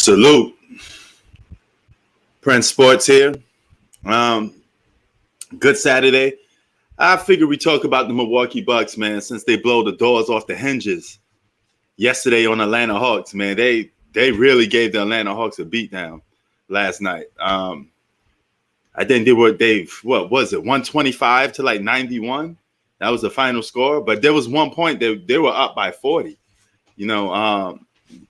Salute. Prince Sports here. Good Saturday. I figure we talk about the Milwaukee Bucks, man, since they blow the doors off the hinges yesterday on Atlanta Hawks, man. They really gave the Atlanta Hawks a beatdown last night. I think what was it, 125 to like 91? That was the final score. But there was one point they were up by 40.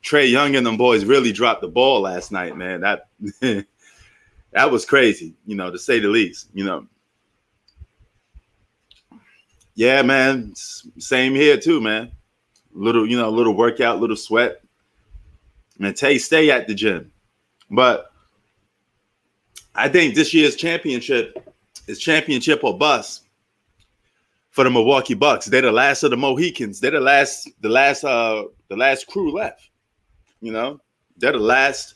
Trey Young and them boys really dropped the ball last night, man. That that was crazy, to say the least. Yeah, man. Same here too, man. Little workout, little sweat. And stay at the gym. But I think this year's championship is championship or bust for the Milwaukee Bucks. They're the last of the Mohicans. They're the last crew left. They're the last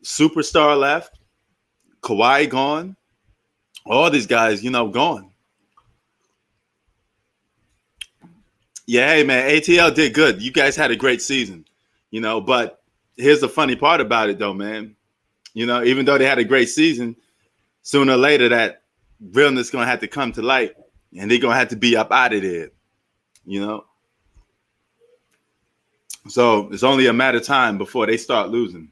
superstar left. Kawhi gone. All these guys, gone. Yeah, hey, man, ATL did good. You guys had a great season, but here's the funny part about it, though, man. Even though they had a great season, sooner or later that realness going to have to come to light, and they're going to have to be up out of there, So it's only a matter of time before they start losing,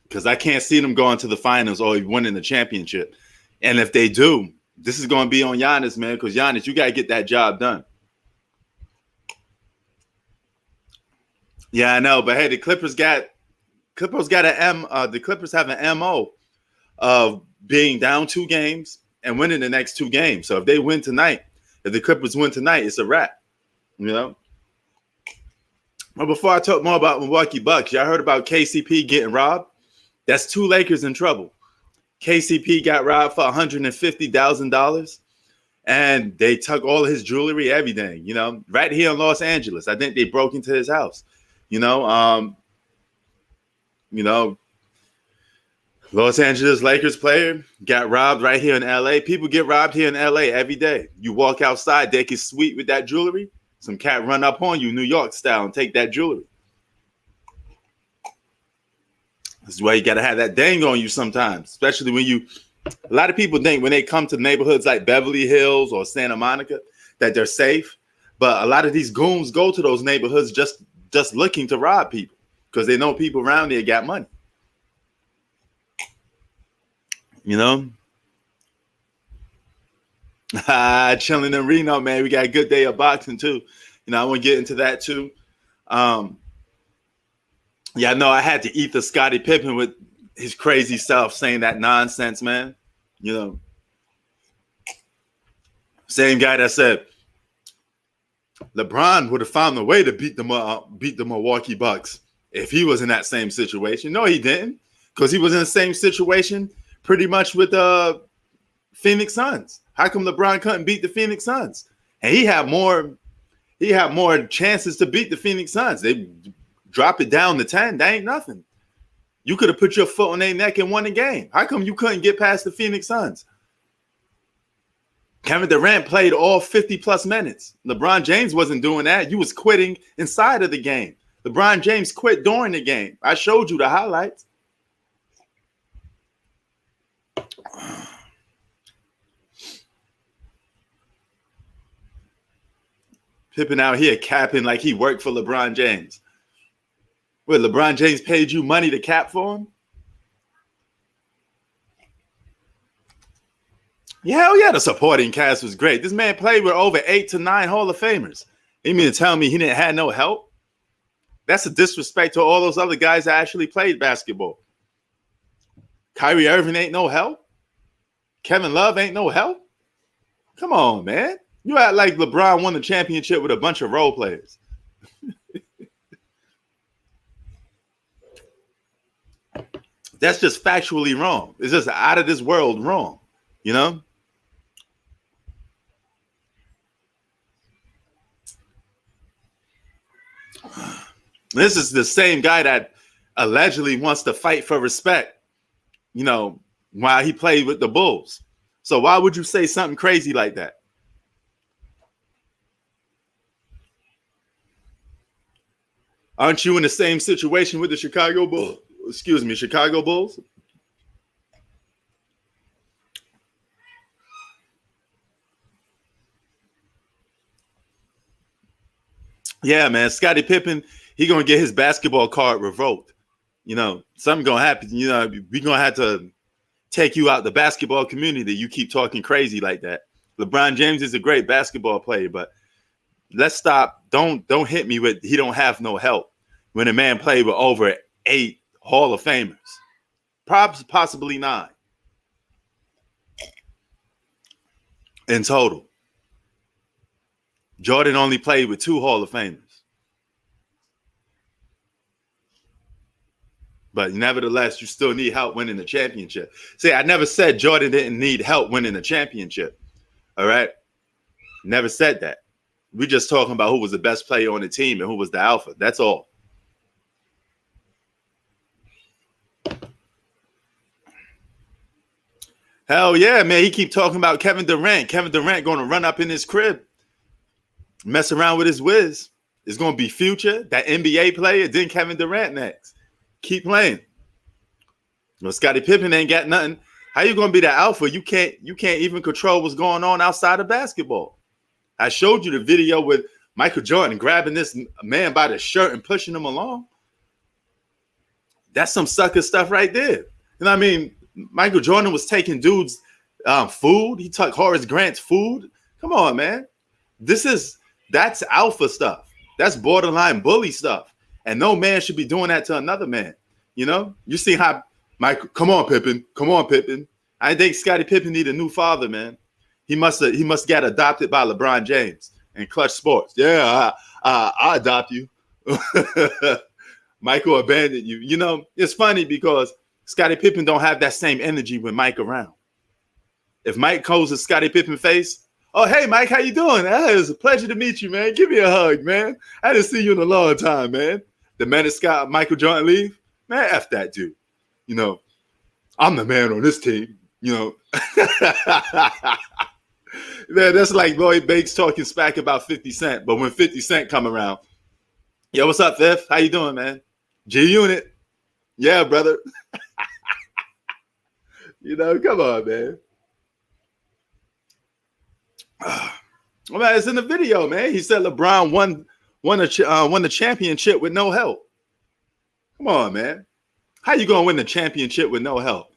because I can't see them going to the finals or winning the championship. And if they do, this is going to be on Giannis, man, because Giannis, you got to get that job done. Yeah, I know, but hey, the Clippers have an MO of being down 2 games and winning the next 2 games. So if they win tonight, if the Clippers win tonight, it's a wrap. But before I talk more about Milwaukee Bucks, y'all heard about KCP getting robbed? That's 2 Lakers in trouble. KCP got robbed for $150,000, and they took all his jewelry, everything, right here in Los Angeles. I think they broke into his house. Los Angeles Lakers player got robbed right here in LA. People get robbed here in LA every day. You walk outside, they can sweep with that jewelry. Some cat run up on you, New York style, and take that jewelry. This is why you got to have that dang on you sometimes, especially when a lot of people think when they come to neighborhoods like Beverly Hills or Santa Monica that they're safe. But a lot of these goons go to those neighborhoods just looking to rob people because they know people around there got money. Chilling in Reno, man. We got a good day of boxing too. I want to get into that too. Yeah, no, I had to eat the Scottie Pippen with his crazy self saying that nonsense, man. Same guy that said LeBron would have found a way to beat the Milwaukee Bucks if he was in that same situation. No, he didn't, because he was in the same situation pretty much with the Phoenix Suns. How come LeBron couldn't beat the Phoenix Suns? And he had more chances to beat the Phoenix Suns. They drop it down to 10. That ain't nothing. You could have put your foot on their neck and won the game. How come you couldn't get past the Phoenix Suns? Kevin Durant played all 50-plus minutes. LeBron James wasn't doing that. You was quitting inside of the game. LeBron James quit during the game. I showed you the highlights. Pippen out here capping like he worked for LeBron James. What, LeBron James paid you money to cap for him? Yeah, hell yeah, the supporting cast was great. This man played with over 8 to 9 Hall of Famers. You mean to tell me he didn't have no help? That's a disrespect to all those other guys that actually played basketball. Kyrie Irving ain't no help. Kevin Love ain't no help. Come on, man. You act like LeBron won the championship with a bunch of role players. That's just factually wrong. It's just out of this world wrong, This is the same guy that allegedly wants to fight for respect, while he played with the Bulls. So why would you say something crazy like that? Aren't you in the same situation with the Chicago Bulls? Excuse me, Chicago Bulls? Yeah, man. Scottie Pippen, he gonna get his basketball card revoked. Something gonna happen. We gonna have to take you out the basketball community. You keep talking crazy like that. LeBron James is a great basketball player, but let's stop. Don't hit me with he don't have no help when a man played with over 8 Hall of Famers, possibly 9 in total. Jordan only played with 2 Hall of Famers. But nevertheless, you still need help winning the championship. See, I never said Jordan didn't need help winning the championship. All right? Never said that. We're just talking about who was the best player on the team and who was the alpha. That's all. Hell yeah, man. He keep talking about Kevin Durant. Kevin Durant going to run up in his crib, mess around with his whiz. It's going to be Future, that NBA player, then Kevin Durant next. Keep playing. Scottie Pippen ain't got nothing. How you going to be the alpha? You can't even control what's going on outside of basketball. I showed you the video with Michael Jordan grabbing this man by the shirt and pushing him along. That's some sucker stuff right there. You know what I mean? Michael Jordan was taking dudes' food. He took Horace Grant's food. Come on, man. That's alpha stuff. That's borderline bully stuff. And no man should be doing that to another man. You see how Michael, come on, Pippen. Come on, Pippen. I think Scottie Pippen need a new father, man. He must get adopted by LeBron James and Clutch Sports. Yeah, I adopt you. Michael abandoned you. It's funny because Scottie Pippen don't have that same energy with Mike around. If Mike calls his Scottie Pippen face, oh, hey, Mike, how you doing? It was a pleasure to meet you, man. Give me a hug, man. I didn't see you in a long time, man. The minute Michael Jordan leave, man, F that dude. I'm the man on this team, Man, that's like Lloyd Banks talking smack about 50 Cent. But when 50 Cent come around, yo, what's up, Fifth? How you doing, man? G-Unit. Yeah, brother. Come on, man. Well, it's in the video, man. He said LeBron won the championship with no help. Come on, man. How you gonna win the championship with no help?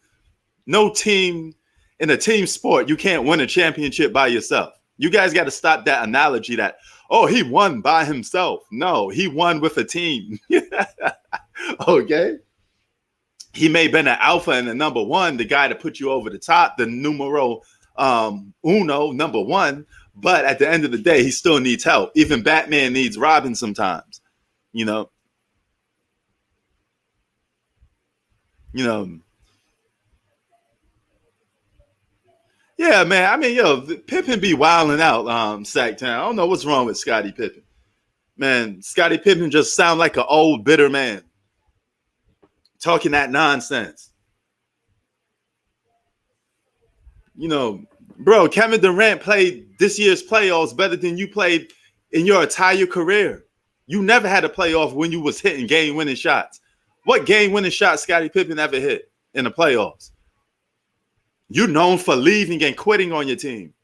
No team in a team sport, you can't win a championship by yourself. You guys got to stop that analogy that, oh, he won by himself. No, he won with a team. Okay. He may have been an alpha and the number one, the guy to put you over the top, the numero uno, number one. But at the end of the day, he still needs help. Even Batman needs Robin sometimes, Yeah, man. I mean, Pippen be wilding out, Sacktown. I don't know what's wrong with Scottie Pippen. Man, Scottie Pippen just sound like an old, bitter man. Talking that nonsense. Bro, Kevin Durant played this year's playoffs better than you played in your entire career. You never had a playoff when you was hitting game-winning shots. What game-winning shot Scottie Pippen ever hit in the playoffs? You're known for leaving and quitting on your team.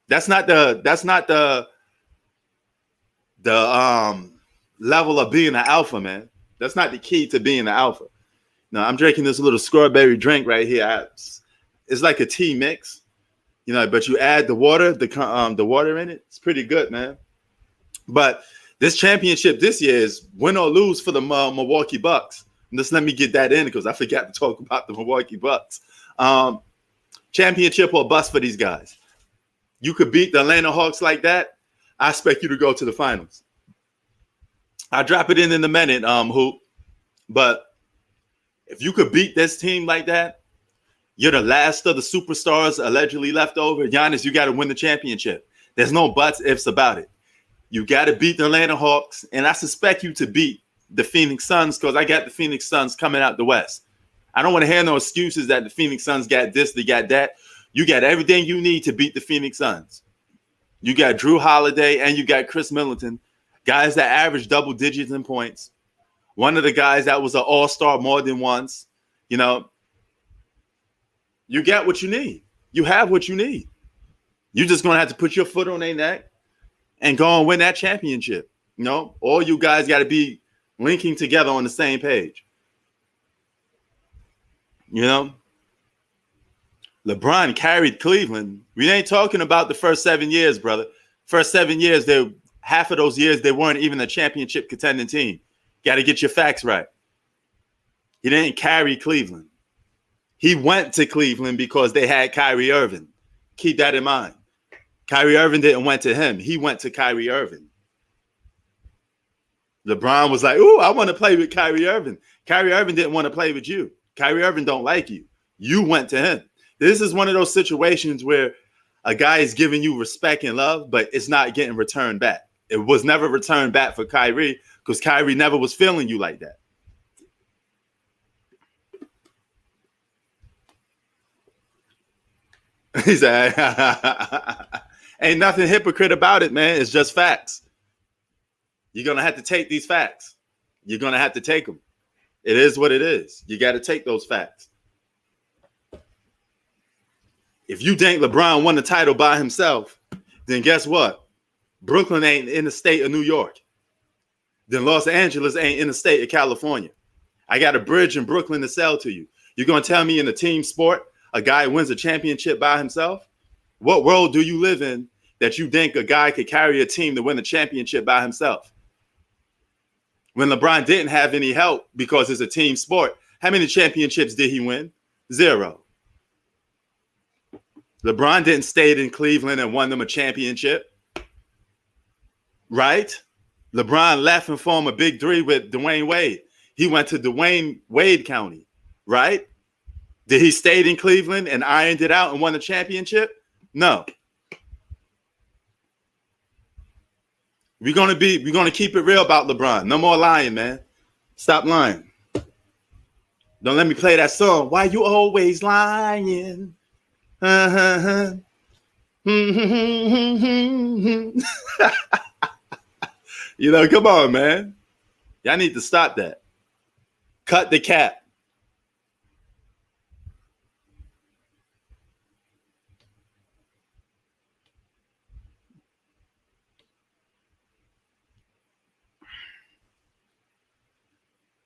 That's not the level of being an alpha, man. That's not the key to being an alpha. Now, I'm drinking this little strawberry drink right here. It's like a tea mix, but you add the water, the water in it. It's pretty good, man. But this championship this year is win or lose for the Milwaukee Bucks. And just let me get that in because I forgot to talk about the Milwaukee Bucks. Championship or bust for these guys. You could beat the Atlanta Hawks like that, I expect you to go to the finals. I'll drop it in a minute, Hoop. But if you could beat this team like that, you're the last of the superstars allegedly left over. Giannis, you got to win the championship. There's no buts, ifs about it. You got to beat the Atlanta Hawks, and I suspect you to beat the Phoenix Suns because I got the Phoenix Suns coming out the West. I don't want to hear no excuses that the Phoenix Suns got this, they got that. You got everything you need to beat the Phoenix Suns. You got Drew Holiday and you got Chris Middleton, guys that average double digits in points. one of the guys that was an all-star more than once. You know, you get what you need. You have what you need. You're just going to have to put your foot on their neck and go and win that championship. You know, all you guys got to be linking together on the same page. You know, LeBron carried Cleveland. We ain't talking about the first 7 years, brother. First 7 years, half of those years, they weren't even a championship contending team. Got to get your facts right. He didn't carry Cleveland. He went to Cleveland because they had Kyrie Irving. Keep that in mind. Kyrie Irving didn't went to him. He went to Kyrie Irving. LeBron was like, ooh, I want to play with Kyrie Irving. Kyrie Irving didn't want to play with you. Kyrie Irving don't like you. You went to him. This is one of those situations where a guy is giving you respect and love, but it's not getting returned back. It was never returned back for Kyrie because Kyrie never was feeling you like that. He said, ain't nothing hypocrite about it, man. It's just facts. You're going to have to take these facts. You're going to have to take them. It is what it is. You got to take those facts. If you think LeBron won the title by himself, then guess what? Brooklyn ain't in the state of New York. Then Los Angeles ain't in the state of California. I got a bridge in Brooklyn to sell to you. You're going to tell me in a team sport, a guy wins a championship by himself? What world do you live in that you think a guy could carry a team to win a championship by himself? When LeBron didn't have any help because it's a team sport, how many championships did he win? 0. LeBron didn't stay in Cleveland and won them a championship, right? LeBron left and formed a big three with Dwayne Wade. He went to Dwayne Wade County, right? Did he stay in Cleveland and ironed it out and won a championship? No. We're gonna keep it real about LeBron. No more lying, man. Stop lying. Don't let me play that song. Why you always lying? You know, come on, man. Y'all need to stop that. Cut the cap.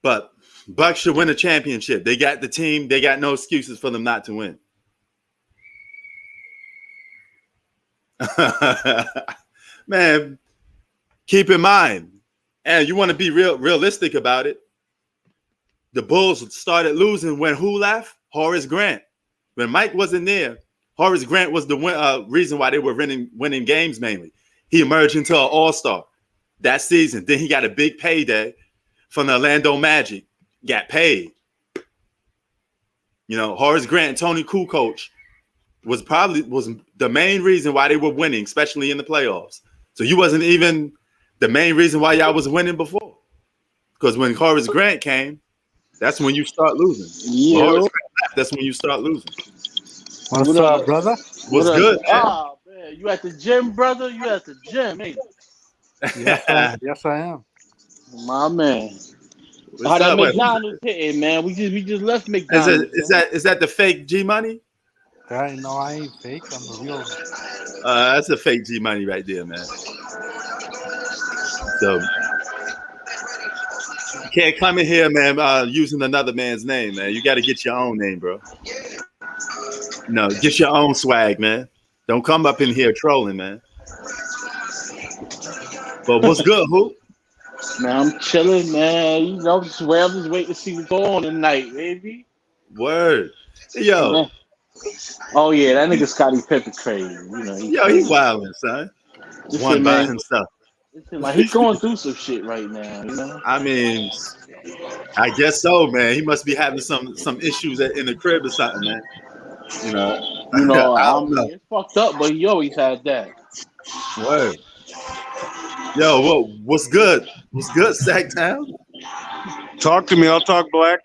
But Bucks should win a championship. They got the team. They got no excuses for them not to win. Man, keep in mind, and you want to be realistic about it. The Bulls started losing when who left? Horace Grant. When Mike wasn't there, Horace Grant was the reason why they were winning games mainly. He emerged into an all-star that season. Then he got a big payday from the Orlando Magic. Got paid. You know, Horace Grant and Tony Kukoc was the main reason why they were winning, especially in the playoffs. So you wasn't even the main reason why y'all was winning before. Because when Horace Grant came, that's when you start losing. Yeah. That's when you start losing. What's up, brother? What's good, man? Oh, man. You at the gym, brother? You at the gym, ain't you? Yes, I am. My man. How that McDonald's hitting, man? We just left McDonald's. Is that the fake G Money? No, I ain't fake. I'm the real. That's a fake G Money right there, man. So you can't come in here, man, using another man's name, man. You got to get your own name, bro. No, get your own swag, man. Don't come up in here trolling, man. But what's good, Hoop? Man, I'm chilling, man. You know, I'm just waiting to see what's going on tonight, baby. Word. Yo. Man. Oh, yeah, that nigga Scottie Pippen crazy. You know, he wildin', son. One by himself. Like, he's going through some shit right now, you know? I mean, I guess so, man. He must be having some issues in the crib or something, man. You know, I mean, it's fucked up, but he always had that. Word. Yo, what's good? What's good, Sacktown? Talk to me. I'll talk black.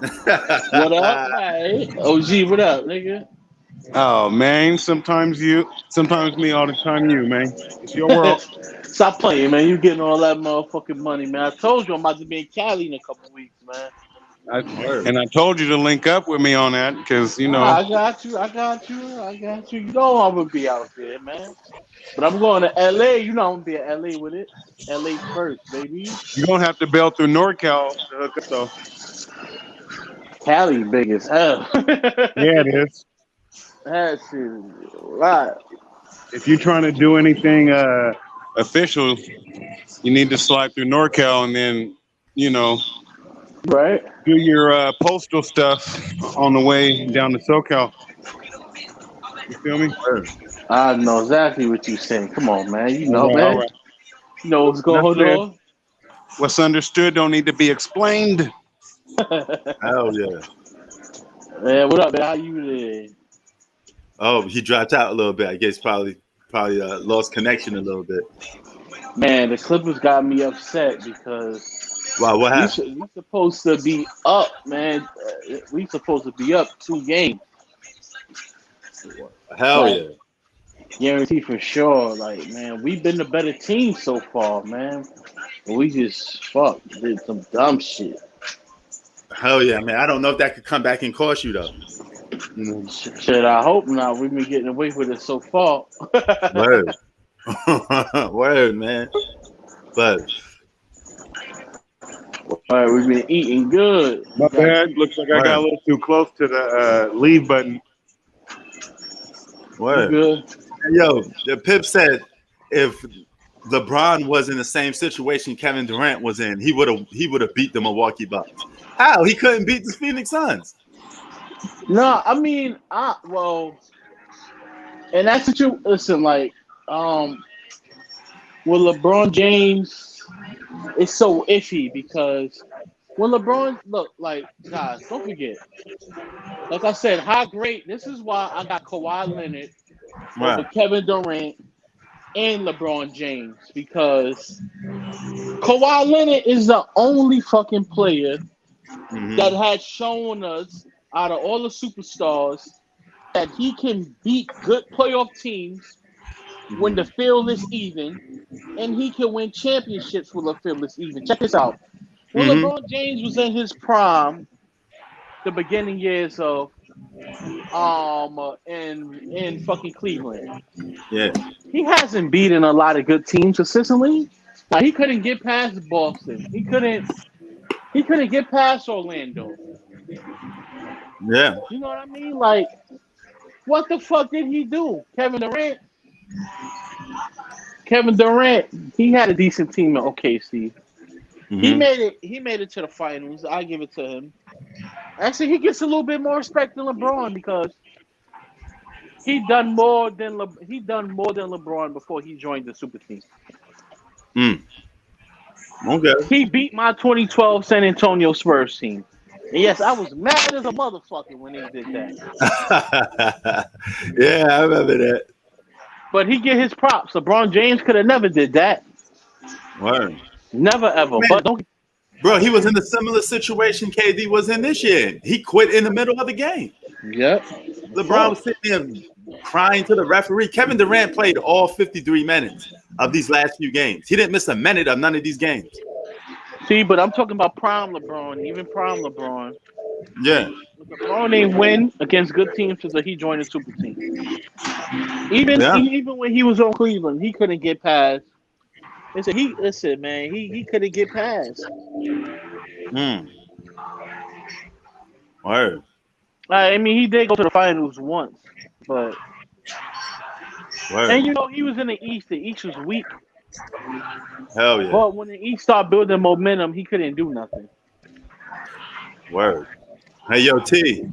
What up? Hey, OG, what up, nigga? Oh, man. Sometimes me, all the time you, man. It's your world. Stop playing, man. You getting all that motherfucking money, man. I told you I'm about to be in Cali in a couple weeks, man. I told you to link up with me on that because, you know. I got you. You know I'm gonna be out there, man. But I'm going to LA. You know I'm gonna be at LA with it. LA first, baby. You're going to have to bail through NorCal to hook up, though. Cali big as hell. Yeah, it is. That shit is right. If you're trying to do anything official, you need to slide through NorCal and then, you know, Right. do your postal stuff on the way down to SoCal. You feel me? I know exactly what you're saying. Come on, man. You know, All man. right. You know what's going on. What's understood don't need to be explained. Hell yeah. Man, what up, man? How you there? Oh, he dropped out a little bit. I guess probably lost connection a little bit. Man, the Clippers got me upset because Wow, what happened? we supposed to be up, man. We supposed to be up 2 games. Hell Like, yeah. Guarantee for sure. Like, man, we've been the better team so far, man. But we just did some dumb shit. Hell yeah, man. I don't know if that could come back and cost you though. Shit, I hope not. We've been getting away with it so far. Word. Word, man. But All right, we've been eating good. My bad. Looks like I got a little too close to the leave button. word. Good. Yo, the Pip said if LeBron was in the same situation Kevin Durant was in, he would have beat the Milwaukee Bucks. How? He couldn't beat the Phoenix Suns. No, I mean, and that's what you listen. Like, with LeBron James, it's so iffy because when LeBron like guys, don't forget. Like I said, how great. This is why I got Kawhi Leonard over Kevin Durant and LeBron James because Kawhi Leonard is the only fucking player that has shown us out of all the superstars that he can beat good playoff teams when the field is even, and he can win championships when the field is even. Check this out. When LeBron James was in his prime, the beginning years of in fucking Cleveland. Yeah. He hasn't beaten a lot of good teams consistently. Like, he couldn't get past Boston. He couldn't get past Orlando. Yeah. You know what I mean? Like, what the fuck did he do? Kevin Durant, he had a decent team in OKC. He made it to the finals. I give it to him. Actually, he gets a little bit more respect than LeBron because he done more than LeBron before he joined the super team. Okay. He beat my 2012 San Antonio Spurs team. And yes, I was mad as a motherfucker when he did that. Yeah, I remember that. But he get his props. LeBron James could have never did that. Word. Never ever. Man, but don't. Bro, he was in a similar situation KD was in this year. He quit in the middle of the game. Yep. LeBron was sitting there crying to the referee. Kevin Durant played all 53 minutes of these last few games. He didn't miss a minute of none of these games. See, but I'm talking about prime LeBron, even prime LeBron. Yeah. LeBron ain't win against good teams until he joined the super team. Even when he was on Cleveland, he couldn't get past. Listen, man, he couldn't get past. Word. I mean, he did go to the finals once, but Word. and he was in the East. The East was weak. Hell yeah. But when the East started building momentum, he couldn't do nothing. Word. Hey, yo, T.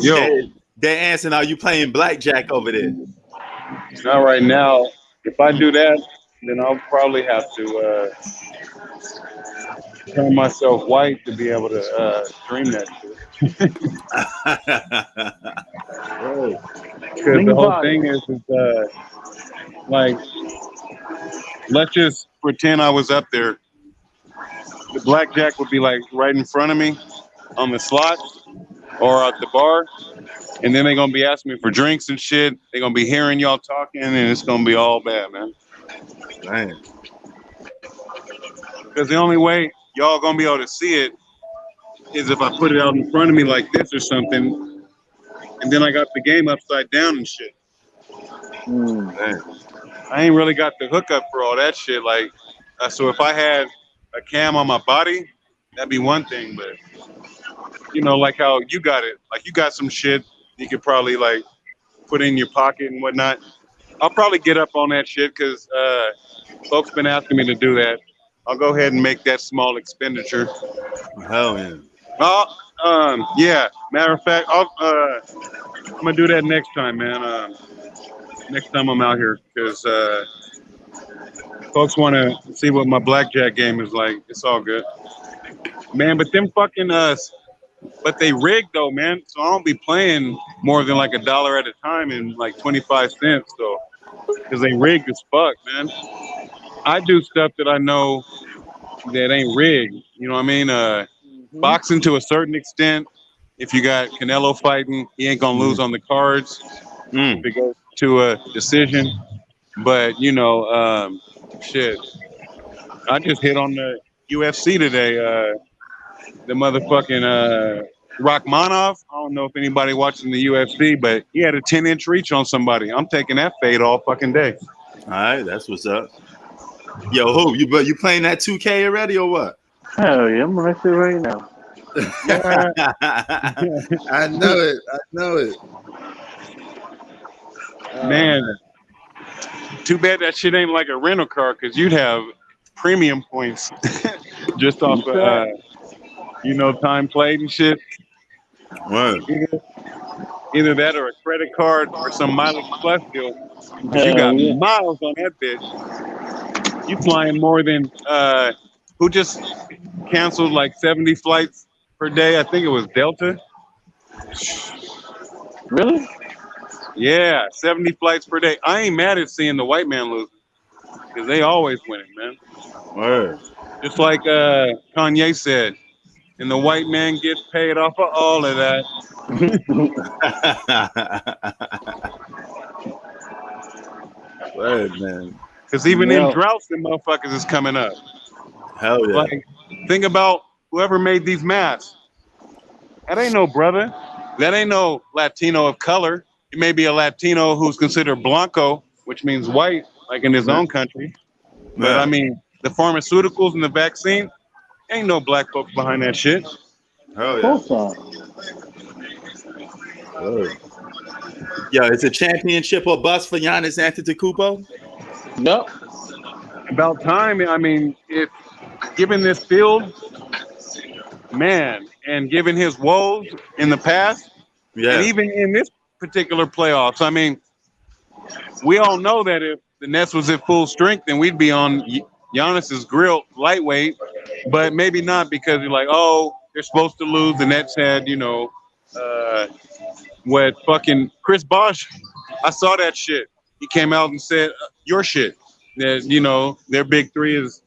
Yo. They're asking, are you playing blackjack over there? Not right now. If I do that, then I'll probably have to turn myself white to be able to stream that shit. Because the whole thing is like, let's just pretend I was up there. The blackjack would be like right in front of me on the slot or at the bar. And then they're going to be asking me for drinks and shit. They're going to be hearing y'all talking, and it's going to be all bad, man. Man. Because the only way y'all gonna be able to see it is if I put it out in front of me like this or something, and then I got the game upside down and shit. Man, I ain't really got the hookup for all that shit. Like, so if I had a cam on my body, that'd be one thing. But you know, like how you got it, like you got some shit you could probably like put in your pocket and whatnot. I'll probably get up on that shit because folks been asking me to do that. I'll go ahead and make that small expenditure. Hell yeah. Yeah. Matter of fact, I'm gonna do that next time, man. Next time I'm out here, because folks want to see what my blackjack game is like. It's all good, man. But them fucking but they rigged though, man. So I don't be playing more than like $1 at a time and like 25 cents. So because they rigged as fuck, man. I do stuff that I know that ain't rigged. You know what I mean? Boxing to a certain extent. If you got Canelo fighting, he ain't gonna lose on the cards. If it goes to a decision, but you know, shit. I just hit on the UFC today. The motherfucking Rachmanov. I don't know if anybody watching the UFC, but he had a 10-inch reach on somebody. I'm taking that fade all fucking day. All right, that's what's up. Yo, who you playing that 2K already or what? Hell yeah, I'm right there right now. I know it. I know it. Man, too bad that shit ain't like a rental car, because you'd have premium points just off of, you know, time played and shit. Word. Either that or a credit card or some mileage plus deal. You got miles on that bitch. You flying more than who just canceled like 70 flights per day? I think it was Delta. Really? Yeah, 70 flights per day. I ain't mad at seeing the white man lose, because they always winning, man. Word. Just like Kanye said, and the white man gets paid off of all of that. Word, man. Because even in droughts, the motherfuckers is coming up. Hell yeah. Like, think about whoever made these masks. That ain't no brother. That ain't no Latino of color. It may be a Latino who's considered blanco, which means white, like in his own country. But I mean, the pharmaceuticals and the vaccine, ain't no black folks behind that shit. Hell yeah. Yeah, it's a championship or bust for Giannis Antetokounmpo. Nope. About time. I mean, if given this field, man, and given his woes in the past, and even in this particular playoffs, I mean, we all know that if the Nets was at full strength, then we'd be on Giannis's grill lightweight, but maybe not, because you're like, oh, they're supposed to lose. The Nets had, you know, what fucking Chris Bosh. I saw that shit. He came out and said your shit, that, you know, their big three is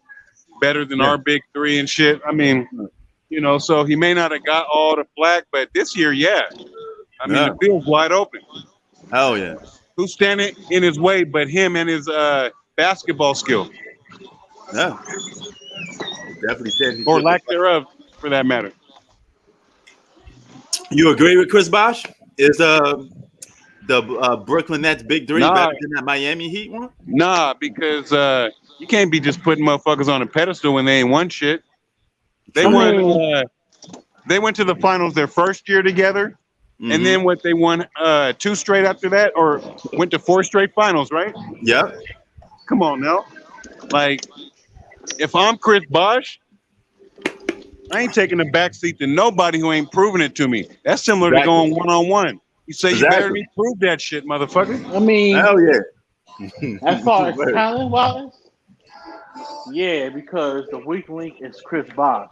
better than our big three and shit. I mean, you know, so he may not have got all the flack, but this year, I mean, the field's wide open. Hell yeah. Who's standing in his way but him and his basketball skill? Yeah. Definitely said. Or lack thereof, for that matter. You agree with Chris Bosh? Is the Brooklyn Nets big three better than that Miami Heat one? Nah, because you can't be just putting motherfuckers on a pedestal when they ain't won shit. They won. They went to the finals their first year together, and then they won 2 straight after that, or went to 4 straight finals, right? Yep. Come on now, like if I'm Chris Bosh, I ain't taking a backseat to nobody who ain't proving it to me. That's similar to going one-on-one. You say you better be prove that shit, motherfucker. I mean, hell yeah. As far as talent wise, yeah, because the weak link is Chris Bosh.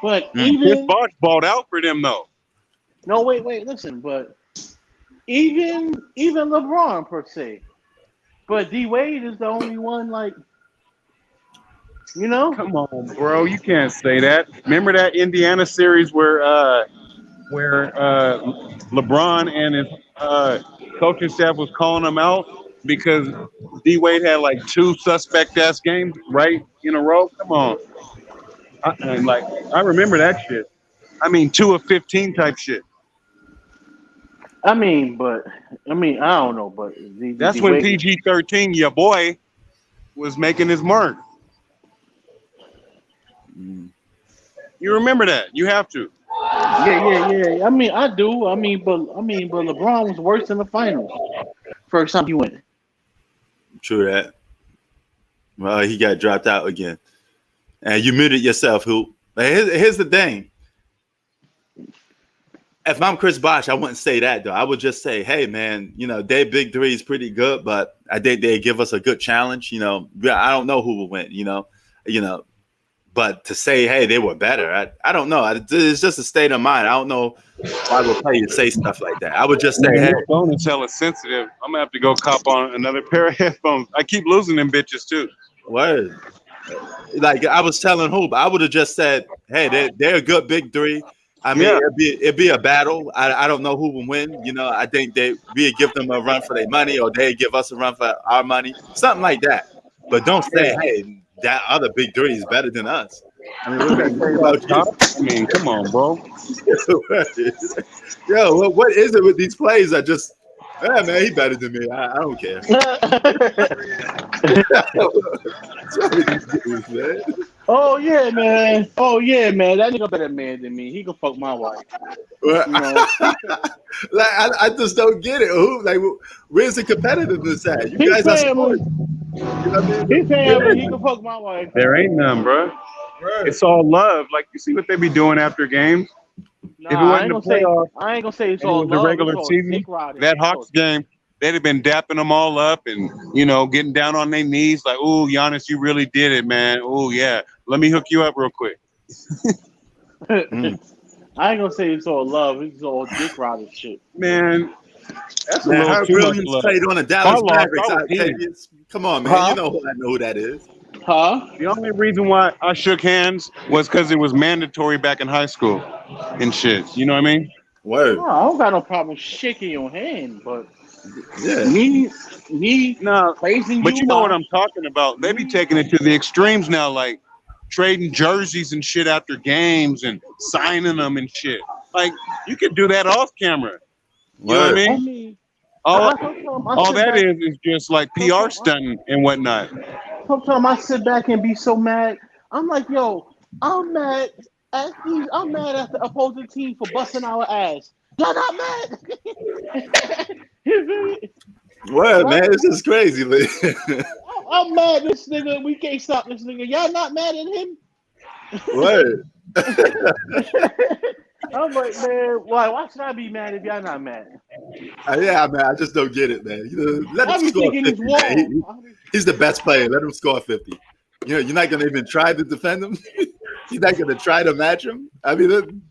But even Chris Bosh balled out for them though. No, wait, listen, but even LeBron per se. But D Wade is the only one, like, you know? Come on, bro. You can't say that. Remember that Indiana series where LeBron and his coaching staff was calling him out because D Wade had like 2 suspect ass games, right? in a row. Come on. I remember that shit. I mean, 2 of 15 type shit. I mean, I don't know, but That's the when way, PG-13, your boy, was making his mark. You remember that? You have to. yeah. I mean, I do. But LeBron was worse in the finals. First time he went. True that. Well, he got dropped out again. And you muted yourself, Hoop. But here's the thing. If I'm Chris Bosh, I wouldn't say that, though. I would just say, hey, man, their big three is pretty good, but I think they give us a good challenge. I don't know who will win, but to say, hey, they were better, I don't know. It's just a state of mind. I don't know why we'll play you say stuff like that. I would just say, hey. Your phone is hella sensitive. I'm going to have to go cop on another pair of headphones. I keep losing them bitches, too. Word. Like I was telling Hoop, I would have just said, hey, they're a good big three. I mean, it'd be a battle. I don't know who will win. I think we'd give them a run for their money, or they'd give us a run for our money, something like that. But don't say, hey, that other big three is better than us. I mean, what's that say about you? I mean, come on, bro. Yo, what is it with these plays? Man, he better than me. I don't care. Man. Oh yeah, man. That nigga better man than me. He can fuck my wife. Like I just don't get it. Where's the competitiveness at? You guys are sports. He's saying he can fuck my wife. There ain't none, bro. Right. It's all love. Like you see what they be doing after games. Nah, if it I ain't gonna say it's all the love. regular season. That Hawks game, they'd have been dapping them all up and getting down on their knees like, "Ooh, Giannis, you really did it, man. Ooh, yeah. Let me hook you up real quick." I ain't gonna say it's all love. It's all dick riding shit. Man, that's a little too much love. Played on the Dallas Mavericks. Come on, man. You know who that is. Huh? The only reason why I shook hands was because it was mandatory back in high school and shit. You know what I mean? Word. No, I don't got no problem shaking your hand, but yeah, praising you. But you know what I'm talking about. They be taking it to the extremes now, like trading jerseys and shit after games and signing them and shit. Like you could do that off camera. You know what I mean? All that is just like PR stunting and whatnot. Sometimes I sit back and be so mad. I'm like, yo, I'm mad at the opposing team for busting our ass. Y'all not mad? Well, man, this is crazy. I'm mad. This nigga, we can't stop this nigga. Y'all not mad at him? What? I'm like, man, why should I be mad if y'all not mad? Yeah, man, I just don't get it, man. Let him score 50, man. He's the best player. Let him score 50. You're not going to even try to defend him? You're not going to try to match him? I mean,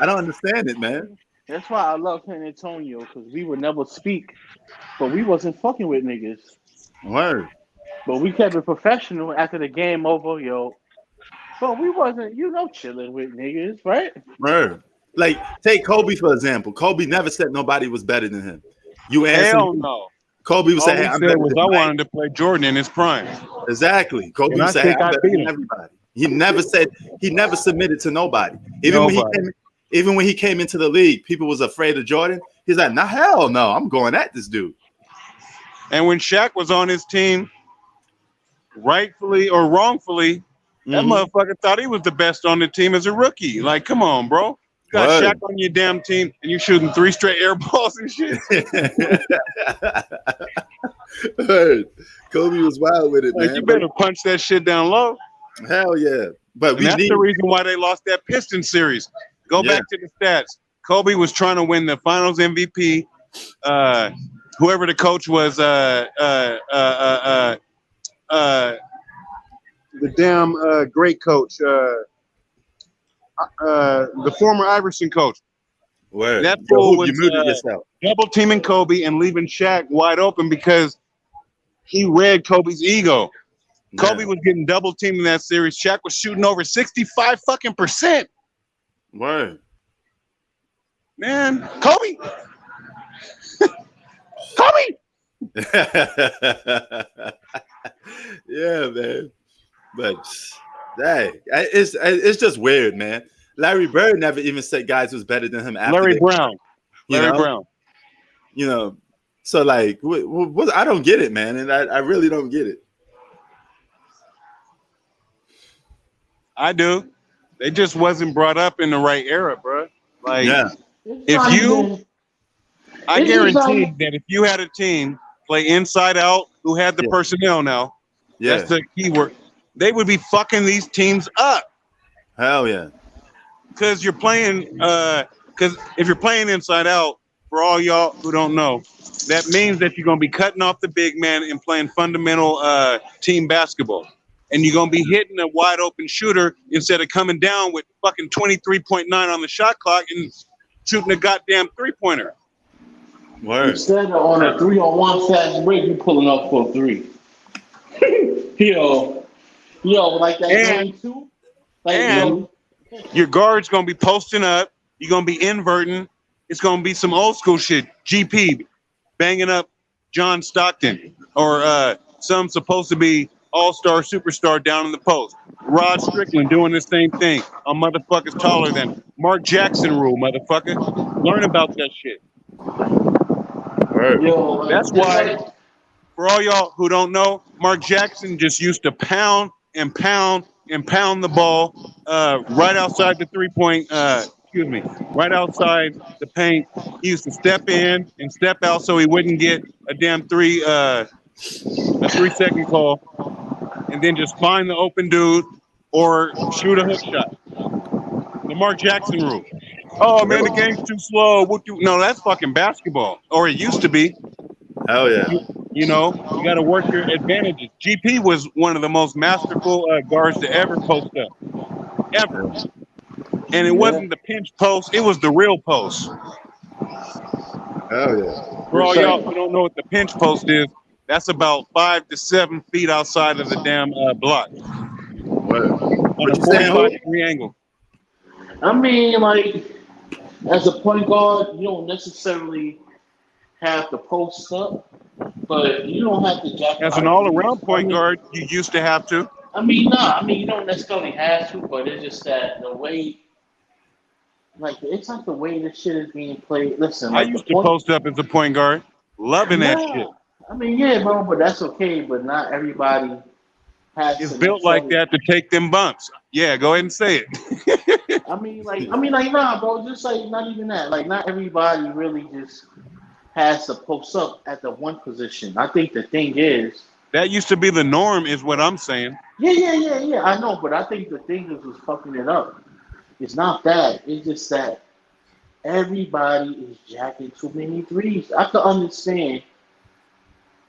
I don't understand it, man. That's why I love San Antonio, because we would never speak, but we wasn't fucking with niggas. Word. But we kept it professional after the game over, yo. But we wasn't, chilling with niggas, right? Word. Like, take Kobe, for example. Kobe never said nobody was better than him. You asked him. No. Kobe was saying, I wanted to play Jordan in his prime. Exactly. Kobe was saying, I'm better than everybody. He never submitted to nobody. Even when he came into the league, people was afraid of Jordan. He's like, nah, hell no, I'm going at this dude. And when Shaq was on his team, rightfully or wrongfully, that motherfucker thought he was the best on the team as a rookie. Like, come on, bro. You got Shaq on your damn team and you shooting 3 straight air balls and shit. Kobe was wild with it, man. You better punch that shit down low. Hell yeah. But that's the reason why they lost that Pistons series. Go back to the stats. Kobe was trying to win the finals MVP. Whoever the coach was, the damn great coach, the former Iverson coach. Word. That fool was double teaming Kobe and leaving Shaq wide open because he read Kobe's ego. Yeah. Kobe was getting double teamed in that series. Shaq was shooting over 65%. Word. Man, Kobe. Kobe. Yeah, man. But hey, it's just weird, man. Larry Bird never even said guys was better than him after Larry they, Brown. you Larry know, Brown. you know. So like, what, I don't get it, man, and I really don't get it. I do. They just wasn't brought up in the right era, bro. Like, Yeah, It's if not you, even. I It's just guarantee like, that if you had a team play inside out who had the yeah, personnel now, that's yeah. the keyword, they would be fucking these teams up. Hell yeah. Because you're playing, because if you're playing inside out, for all y'all who don't know, that means that you're going to be cutting off the big man and playing fundamental team basketball. And you're going to be hitting a wide open shooter instead of coming down with fucking 23.9 on the shot clock and shooting a goddamn 3-pointer. Word. instead of on a 3-on-1 fast break, you pulling up for a 3. yo, like that And, game 2? Like, and yo, your guard's going to be posting up. You're going to be inverting. It's going to be some old school shit. GP banging up John Stockton or some supposed to be all-star superstar down in the post. Rod Strickland doing the same thing on motherfuckers taller than him. Mark Jackson rule, motherfucker. Learn about that shit. Word. yo, like, That's just why, like, for all y'all who don't know, Mark Jackson just used to pound and pound and pound the ball right outside the three-point, right outside the paint. He used to step in and step out so he wouldn't get a damn a 3-second call, and then just find the open dude or shoot a hook shot. The Mark Jackson rule. Oh man, the game's too slow. No, that's fucking basketball, or it used to be. Hell yeah. You know, you got to work your advantages. GP was one of the most masterful guards to ever post up, ever. And it wasn't the pinch post; it was the real post. Hell yeah. For all y'all who don't know what the pinch post is, that's about 5 to 7 feet outside of the damn block Word. on What a you saying, 45-degree angle. I mean, like, as a point guard, you don't necessarily have to post up, but you don't have to jack As out an of threes. all-around point guard, you used to have to. You don't necessarily have to, but it's just that the way, like, it's like the way this shit is being played. Listen, I like the used to point. post up as a point guard, loving that shit. Nah, I mean, yeah, bro, but that's okay. But not everybody has It's to built like necessarily. that to take them bumps. Yeah, go ahead and say it. Nah, bro. Just like not even that. Like, not everybody really just has to post up at the one position. I think the thing is, That used to be the norm, is what I'm saying. yeah. I know, but I think the thing is was fucking it up. It's not that. It's just that everybody is jacking too many threes. I can understand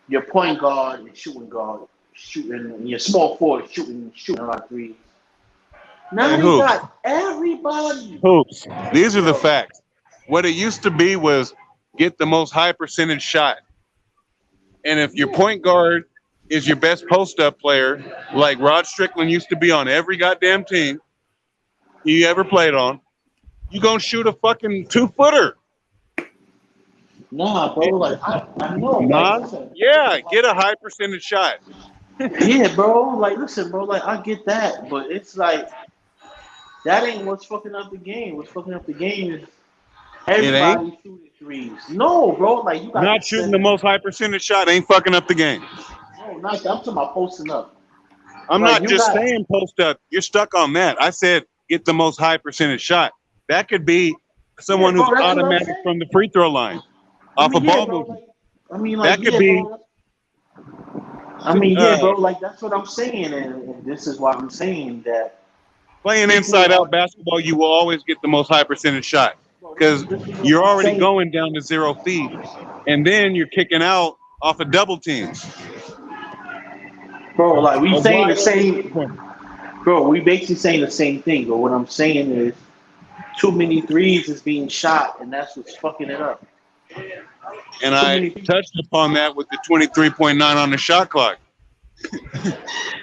your point guard and shooting guard shooting, and your small forward shooting a lot of threes. Now Hey, they hoops. got everybody. Hoops. These are the Yo, facts. What it used to be was get the most high percentage shot. And if your yeah. point guard is your best post up player, like Rod Strickland used to be on every goddamn team he ever played on, you gonna shoot a fucking 2-footer. Nah, bro. Like I know. Like Nah, listen. yeah, get a high percentage shot. Yeah, bro. Like listen, bro. Like I get that, but it's like that ain't what's fucking up the game. What's fucking up the game is It ain't. everybody shooting threes. No, bro. Like you got Not to shooting set the it. most high percentage shot ain't fucking up the game. No, not that. I'm talking about posting up. I'm Like not you just got. saying post up. You're stuck on that. I said get the most high percentage shot. That could be Yeah, someone bro. who's That's what I'm automatic saying. from the free throw line I off a mean, yeah, ball bro. movement. Like, That could yeah, be bro. I mean, yeah, bro. Like that's what I'm saying, and this is why I'm saying that playing people inside are. out basketball. You will always get the most high percentage shot Bro, because this is what you're I'm already saying. going down to 0 feet, and then you're kicking out off of double teams. Bro, like we A saying the wide open same. three-pointer. Bro, we basically saying the same thing. But what I'm saying is, too many threes is being shot, and that's what's fucking it up. And Too I many. touched upon that with the 23.9 on the shot clock.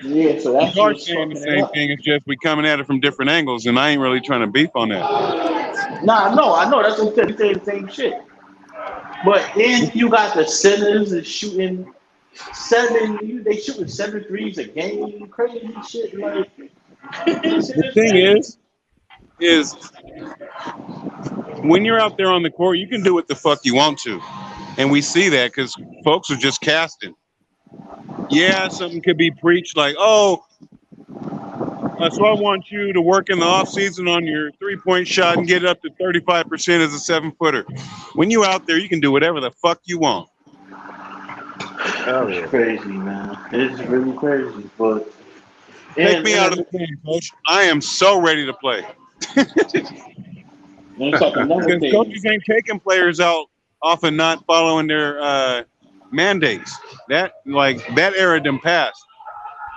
Yeah, so We that's are what's saying the fucking it same up. thing. It's just we coming at it from different angles, and I ain't really trying to beef on that. Nah, no, I know that's what I'm saying. We saying the same shit. But then you got the centers and shooting They shooting 7 threes a game, crazy shit. Like, The thing is when you're out there on the court, you can do what the fuck you want to, and we see that because folks are just casting. Yeah, something could be preached like, oh, so I want you to work in the off season on your 3-point shot and get it up to 35% as a 7-footer. When you out there, you can do whatever the fuck you want. It's crazy, man. It's really crazy. But take me out of the game, coach. I am so ready to play. Because coaches ain't taking players out off and not following their mandates. That era done passed.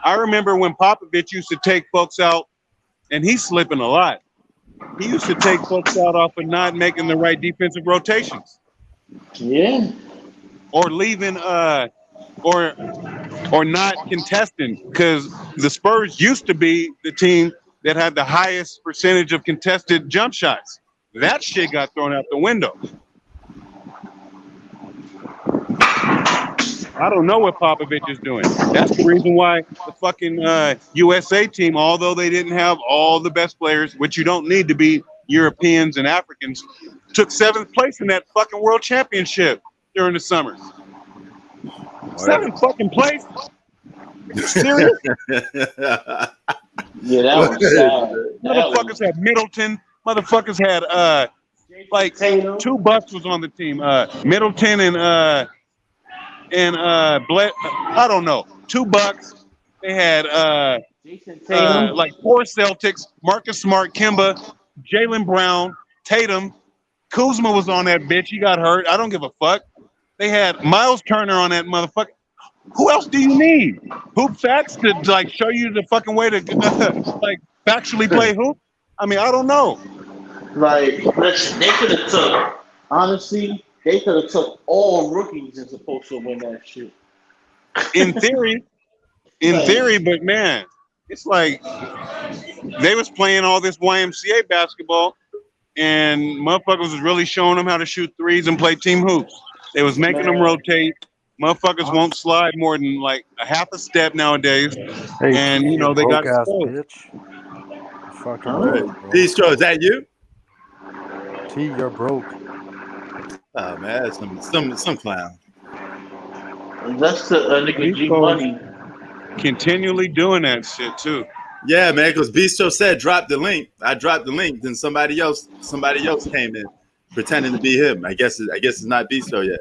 I remember when Popovich used to take folks out, and he's slipping a lot. He used to take folks out off of not making the right defensive rotations. Yeah. Or leaving or not contesting, because the Spurs used to be the team that had the highest percentage of contested jump shots. That shit got thrown out the window. I don't know what Popovich is doing. That's the reason why the fucking USA team, although they didn't have all the best players, which you don't need to be Europeans and Africans, took 7th place in that fucking world championship during the summer. 7th fucking place? Are you serious? Yeah, that was sad. Motherfuckers had Middleton. Motherfuckers had like Tatum. 2 Bucks was on the team. Middleton and I don't know, 2 Bucks. They had like 4 Celtics, Marcus Smart, Kemba, Jaylen Brown, Tatum. Kuzma was on that bitch. He got hurt. I don't give a fuck. They had Miles Turner on that motherfucker. Who else do you need? Hoop facts to like show you the fucking way to like factually play hoop? I mean, I don't know. Like, they could have took, honestly, they could have took all rookies and supposed to win that shit. In theory, but man, it's like they was playing all this YMCA basketball, and motherfuckers was really showing them how to shoot threes and play team hoops. They was making them rotate. Motherfuckers won't slide more than like a half a step nowadays, Hey, and you know they got ass exposed. bitch. Fucking broke, bro. Bistro, is that you? T, you're broke. Oh man, that's some clown. That's the nigga G Money. Continually doing that shit too. Yeah, man, because Bistro said drop the link. I dropped the link, then somebody else came in pretending to be him. I guess it's not Bistro yet.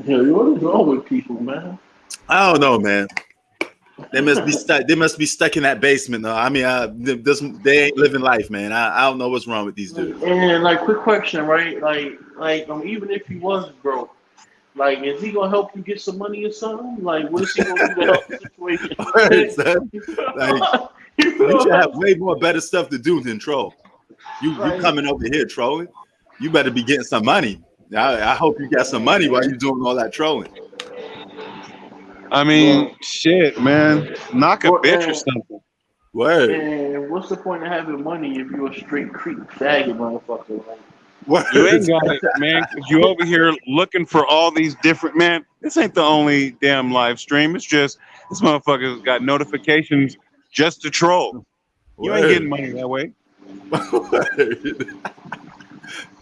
Yo, what is wrong with people, man? I don't know, man. They must be stuck. They must be stuck in that basement, though. I mean, they ain't living life, man. I don't know what's wrong with these dudes. And like, quick question, right? Like, even if he was broke, like, is he gonna help you get some money or something? Like, what is he gonna do to help the situation? Right, son. Like, you should have way more better stuff to do than troll. You coming over here trolling? You better be getting some money. I hope you got some money while you're doing all that trolling. I mean, shit, man. Knock a bitch or something. Word. And what's the point of having money if you're a straight creep faggot motherfucker? Like, Word. You ain't got it, man. Cause you over here looking for all these different, man. This ain't the only damn live stream. It's just this motherfucker's got notifications just to troll. You ain't getting money that way.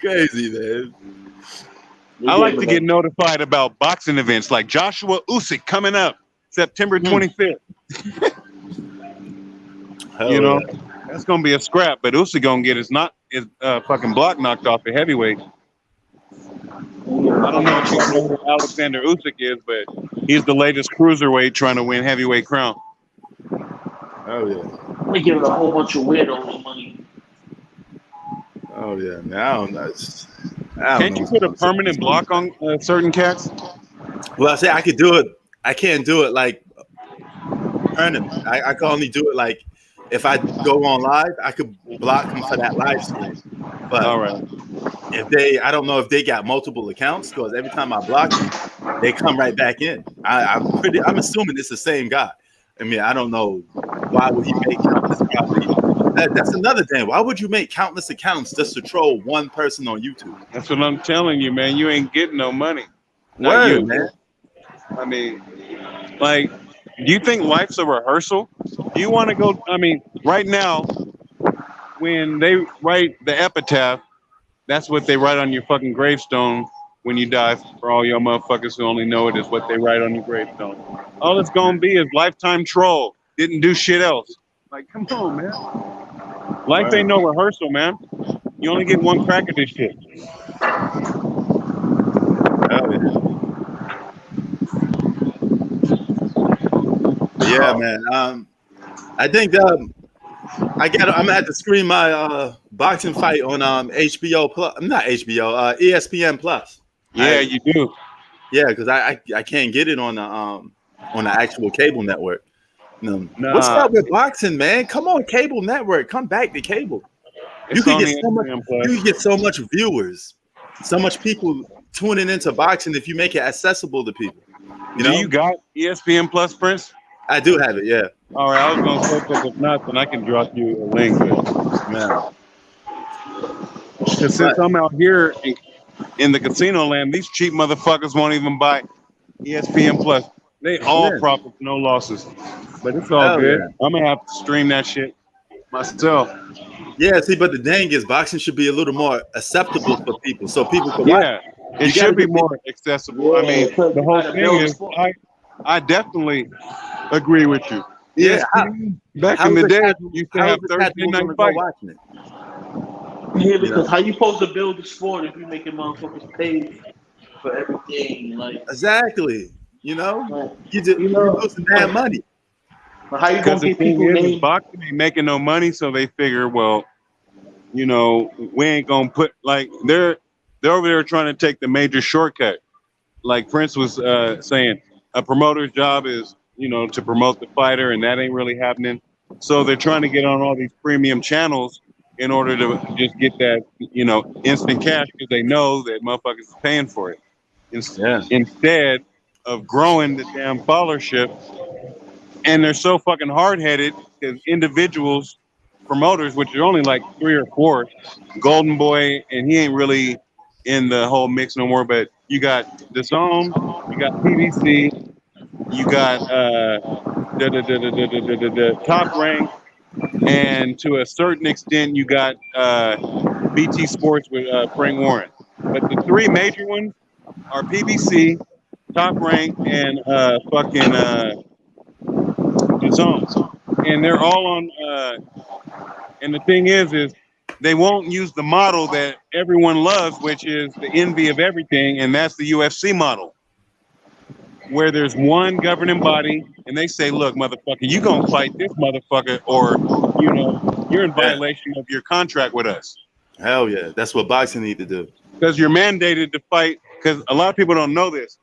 Crazy, man. I like to get notified about boxing events like Joshua Usyk coming up September 25th. You know, that's gonna be a scrap, but Usyk gonna get his fucking block knocked off at heavyweight. I don't know if you know who Alexander Usyk is, but he's the latest cruiserweight trying to win heavyweight crown. Oh yeah. They giving a whole bunch of weirdos money. Oh yeah, man. I don't know. Can't you put a permanent block on certain cats? Well, I say I could do it. I can't do it like tournament. I can only do it like if I go on live. I could block them for that live stream. But all right, I don't know if they got multiple accounts because every time I block them, they come right back in. I'm assuming it's the same guy. I mean, I don't know why would he make countless property. That's another thing. Why would you make countless accounts just to troll one person on YouTube? That's what I'm telling you, man. You ain't getting no money. Not Word, you. man. I mean, like, do you think life's a rehearsal? Do you want to go? I mean, right now, when they write the epitaph, that's what they write on your fucking gravestone when you die. For all your motherfuckers who only know it is what they write on your gravestone. All it's gonna be is lifetime troll. Didn't do shit else. Like, come on, man. Life Word. ain't no rehearsal, man. You only get one crack at this shit. Hell yeah. But yeah, man. I think I'm gonna have to screen my boxing fight on HBO Plus. Not HBO, ESPN Plus. Yeah, you do. Yeah, because I can't get it on the actual cable network. What's Nah, up with boxing, man? Come on, cable network. Come back to cable. You it's can on get so much. ESPN You Plus. can get so much viewers, so much people tuning into boxing if you make it accessible to people. Do you got ESPN Plus, Prince? I do have it. Yeah, All right, I was gonna say because if not, then I can drop you a link. man. Because since I'm out here in the casino land, these cheap motherfuckers won't even buy ESPN Plus. They all Yeah. profits, no losses. But it's all Hell good. yeah. I'm gonna have to stream that shit myself. Yeah, see, but the thing is, boxing should be a little more acceptable for people, so people can watch. Yeah, You it should gotta be get more accessible. I mean, because the you whole gotta thing build a is, sport. I definitely agree with you. Yeah, ESPN, back how in is the a day, casual, used to how have is a Thursday casual night gonna go fights. watching it? Yeah, You because know, how you supposed to build a sport if you making motherfuckers pay for everything? Like, exactly. You know, you you're know, losing that money. but how you Because gonna the get thing people is named? boxing ain't making no money, so they figure, well, you know, we ain't gonna put like they're over there trying to take the major shortcut. Like Prince was saying, a promoter's job is, you know, to promote the fighter, and that ain't really happening. So they're trying to get on all these premium channels in order to just get that, you know, instant cash because they know that motherfuckers is paying for it. Yeah, Instead of growing the damn followership, and they're so fucking hard headed because individuals, promoters, which are only like 3 or 4, Golden Boy, and he ain't really in the whole mix no more. But you got the Zone, you got PBC, you got the Top Rank, and to a certain extent, you got BT Sports with Frank Warren. But the 3 major ones are PBC, Top Rank, and fucking the Zone, and they're all on. And the thing is they won't use the model that everyone loves, which is the envy of everything, and that's the UFC model, where there's one governing body, and they say, "Look, motherfucker, you gonna fight this motherfucker, or you know, you're in yeah. violation of your contract with us." Hell yeah. That's what boxing need to do. Because you're mandated to fight. Because a lot of people don't know this.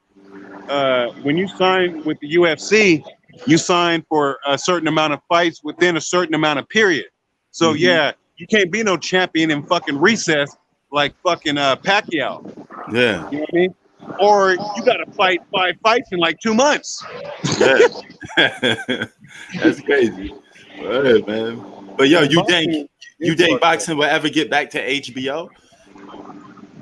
When you sign with the UFC, you sign for a certain amount of fights within a certain amount of period. So yeah, you can't be no champion in fucking recess like fucking Pacquiao. Yeah, You know what I mean? Or you got to fight 5 fights in like 2 months. yeah. That's crazy. Word, man. But yo, you think boxing will ever get back to HBO?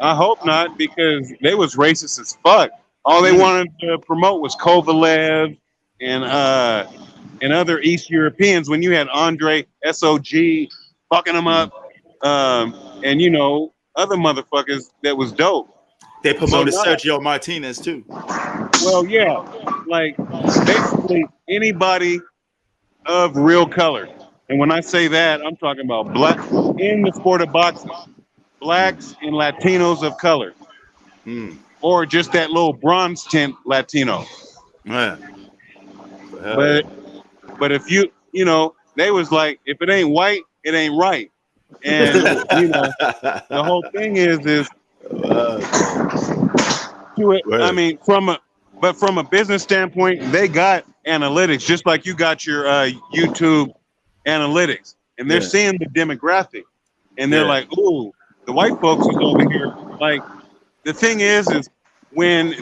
I hope not, because they was racist as fuck. All they wanted to promote was Kovalev and other East Europeans. When you had Andre SOG fucking them up, and you know other motherfuckers that was dope. They promoted So Sergio Martinez too. well, yeah, like basically anybody of real color. And when I say that, I'm talking about black in the sport of boxing, blacks and Latinos of color, or just that little bronze tint Latino. Yeah. But if you know, they was like, if it ain't white, it ain't right. And you know, the whole thing is to it. I mean, from a business standpoint, they got analytics, just like you got your YouTube analytics, and they're seeing the demographic, and they're like, "Ooh, the white folks is over here." Like, the thing is when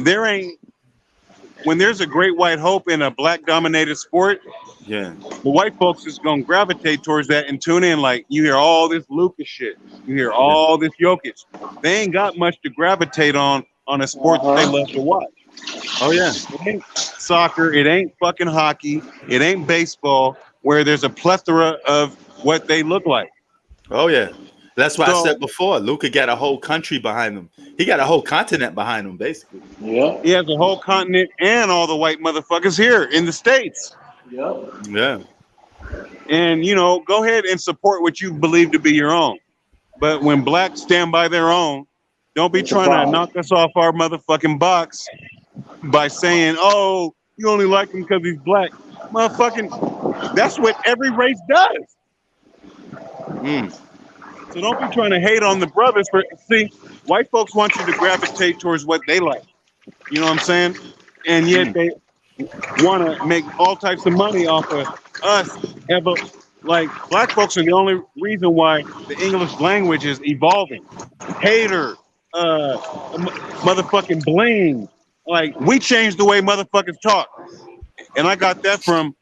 there's a great white hope in a black dominated sport, yeah, the white folks is gonna gravitate towards that and tune in. Like, you hear all this Lucas shit, you hear all this Jokic. They ain't got much to gravitate on a sport that they love to watch. Oh yeah. It ain't soccer. It ain't fucking hockey. It ain't baseball. Where there's a plethora of what they look like. Oh yeah. That's why I So- said before. Luka got a whole country behind him. He got a whole continent behind him, basically. Yeah. He has a whole continent and all the white motherfuckers here in the States. Yep. Yeah. And, you know, go ahead and support what you believe to be your own. But when blacks stand by their own, don't be It's a trying to problem. knock us off our motherfucking box by saying, oh, you only like him because he's black. Motherfucking, that's what every race does. Mm. So don't be trying to hate on the brothers for, see, white folks want you to gravitate towards what they like. You know what I'm saying? And yet they want to make all types of money off of us. Like, black folks are the only reason why the English language is evolving. Hater, motherfucking bling. Like, we changed the way motherfuckers talk. And I got that from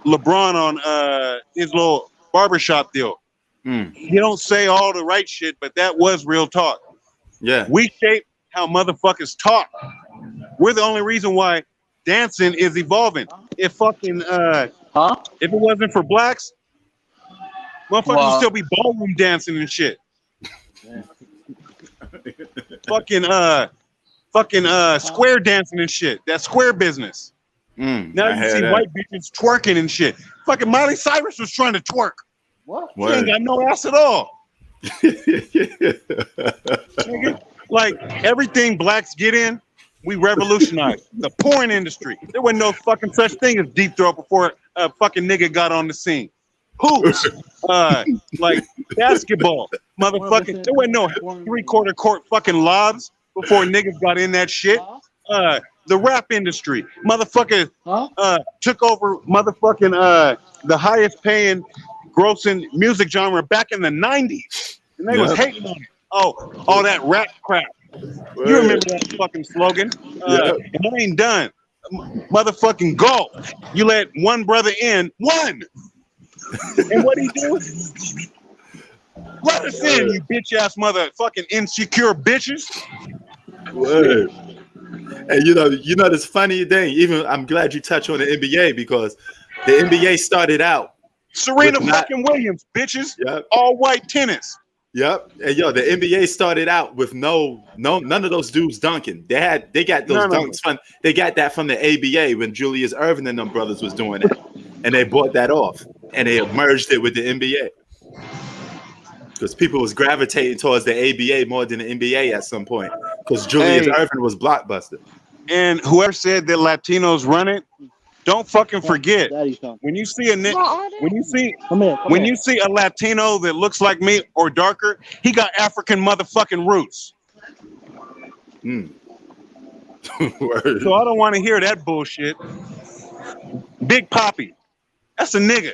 LeBron on his little barbershop deal. Mm. He don't say all the right shit, but that was real talk. Yeah. We shape how motherfuckers talk. We're the only reason why dancing is evolving. If fucking Huh? if it wasn't for blacks, motherfuckers Wow. would still be ballroom dancing and shit. fucking square dancing and shit. That square business. Mm. Now I you hear see that. white bitches twerking and shit. Fucking Miley Cyrus was trying to twerk. What? She ain't Word. got no ass at all. Nigga. Like everything blacks get in, we revolutionized. The porn industry. There wasn't no fucking such thing as deep throat before a fucking nigga got on the scene. Hoops, like basketball, motherfucking. There wasn't no 3/4 court fucking lobs before niggas got in that shit. The rap industry, motherfucker, Huh? took over motherfucking the highest paying, grossing music genre back in the '90s, and they was Yep. hating on it. Oh, all that rap crap. You remember that fucking slogan? Yep. And I ain't done. Motherfucking golf. You let one brother in, one. And what he do? Let us in, you bitch ass motherfucking insecure bitches. Word. And you know this funny thing. Even I'm glad you touched on the NBA because the NBA started out. Serena With not- fucking Williams, bitches. Yep. All white tennis. Yep. And yo, the NBA started out with none of those dudes dunking. They got those None of dunks from they got that from the ABA when Julius Erving and them brothers was doing that. And they bought that off and they merged it with the NBA. Because people was gravitating towards the ABA more than the NBA at some point. Because Julius Hey. Erving was blockbuster. And whoever said that Latinos run it, don't fucking forget. Daddy's coming. When you see Come here. when you see a Latino that looks like me or darker, he got African motherfucking roots. Mm. Word. So I don't want to hear that bullshit. Big Poppy, that's a nigga.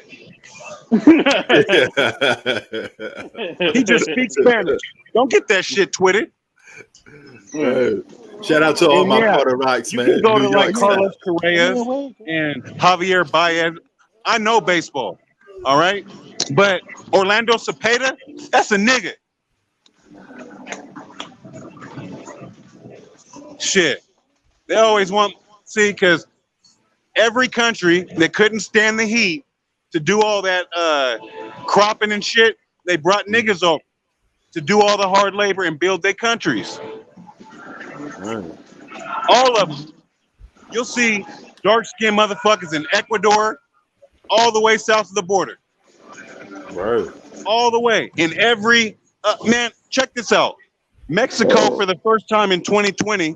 He just speaks Spanish. Don't get that shit twitted. Word. Shout out to all And my yeah, Puerto Rocks, You man. can go New to like York style. Carlos Correas and Javier Baez. I know baseball, all right? But Orlando Cepeda, that's a nigga. Shit. They always want, see, because every country that couldn't stand the heat to do all that cropping and shit, they brought niggas over to do all the hard labor and build their countries. Word. All of them. You'll see dark-skinned motherfuckers in Ecuador, all the way south of the border. Word. All the way. In every, man, check this out. Mexico, for the first time in 2020,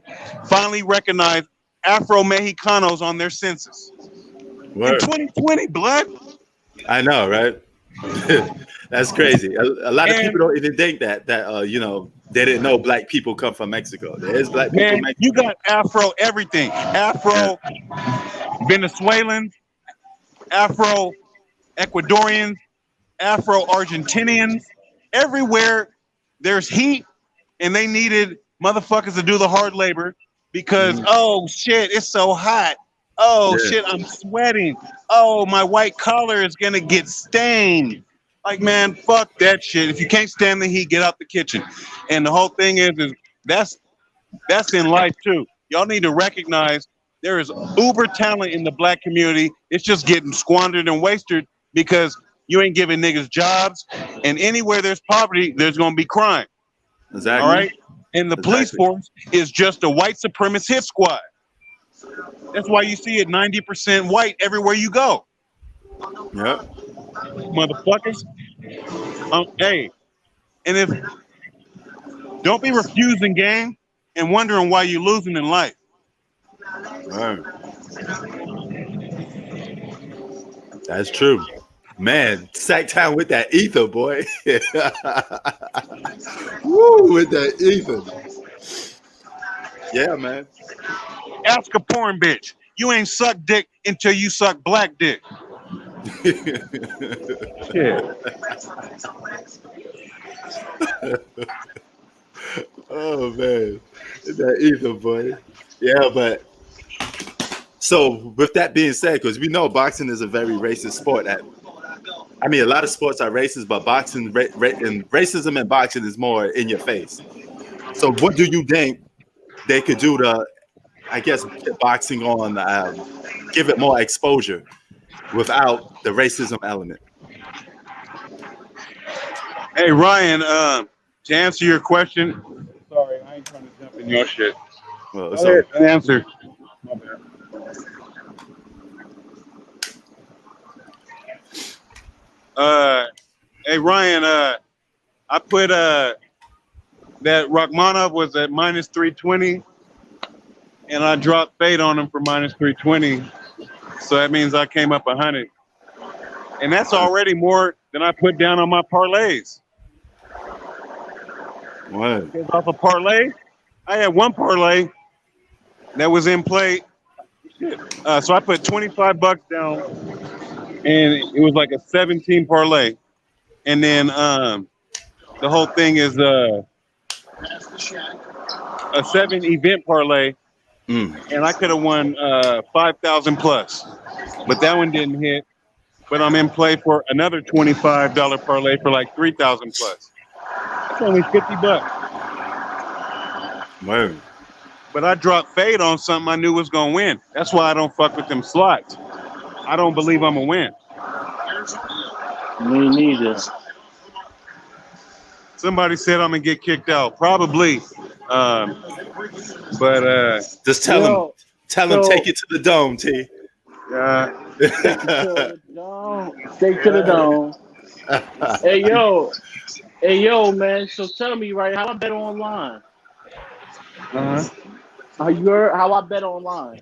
finally recognized Afro-Mexicanos on their census. Word. In 2020, blood. I know, right? That's crazy. A lot of And- people don't even think that they didn't know black people come from Mexico. There is black people in Man, Mexico. you got Afro everything. Afro Venezuelans, Afro Ecuadorians, Afro Argentinians. Everywhere there's heat and they needed motherfuckers to do the hard labor because, oh shit, it's so hot. Oh Yeah. shit, I'm sweating. Oh, my white collar is gonna get stained. Like, man, fuck that shit. If you can't stand the heat, get out the kitchen. And the whole thing is that's in life too. y'all need to recognize there is uber talent in the black community. It's just getting squandered and wasted because you ain't giving niggas jobs. And anywhere there's poverty, there's going to be crime. Exactly. All right? And the police force is just a white supremacist hit squad. That's why you see it 90% white everywhere you go. Yep. Motherfuckers. Hey, and if don't be refusing game and wondering why you're losing in life. Right. That's true. Man, sack town with that ether, boy. Woo, with that ether. Yeah, man. Ask a porn bitch. You ain't suck dick until you suck black dick. Yeah. Oh man, that ether, boy. Yeah, but so with that being said, because we know boxing is a very racist sport. I mean, a lot of sports are racist, but boxing and racism in boxing is more in your face. So, what do you think they could do to, I guess, get boxing on, give it more exposure without the racism element? Hey Ryan, to answer your question, sorry, I ain't trying to jump in your shit. Well, Go ahead, answer. My bad. Hey Ryan, I put that Rachmanov was at minus 320, and I dropped Fade on him for minus 320. So that means I came up 100, and that's already more than I put down on my parlays. What? Because off a parlay, I had one parlay that was in play. So I put $25 down, and it was like a 17 parlay. And then the whole thing is a 7 event parlay, and I could have won 5,000 plus, but that one didn't hit. But I'm in play for another $25 parlay for like 3,000 plus. That's only $50. Man. But I dropped Fade on something I knew was gonna win. That's why I don't fuck with them slots. I don't believe I'm gonna win. Me neither. Somebody said I'm gonna get kicked out. Probably. But just tell him. Tell him take it to the dome, T. Take it to the dome. Take to the dome. Hey yo, man. So tell me, right? How I bet online? You heard how I bet online?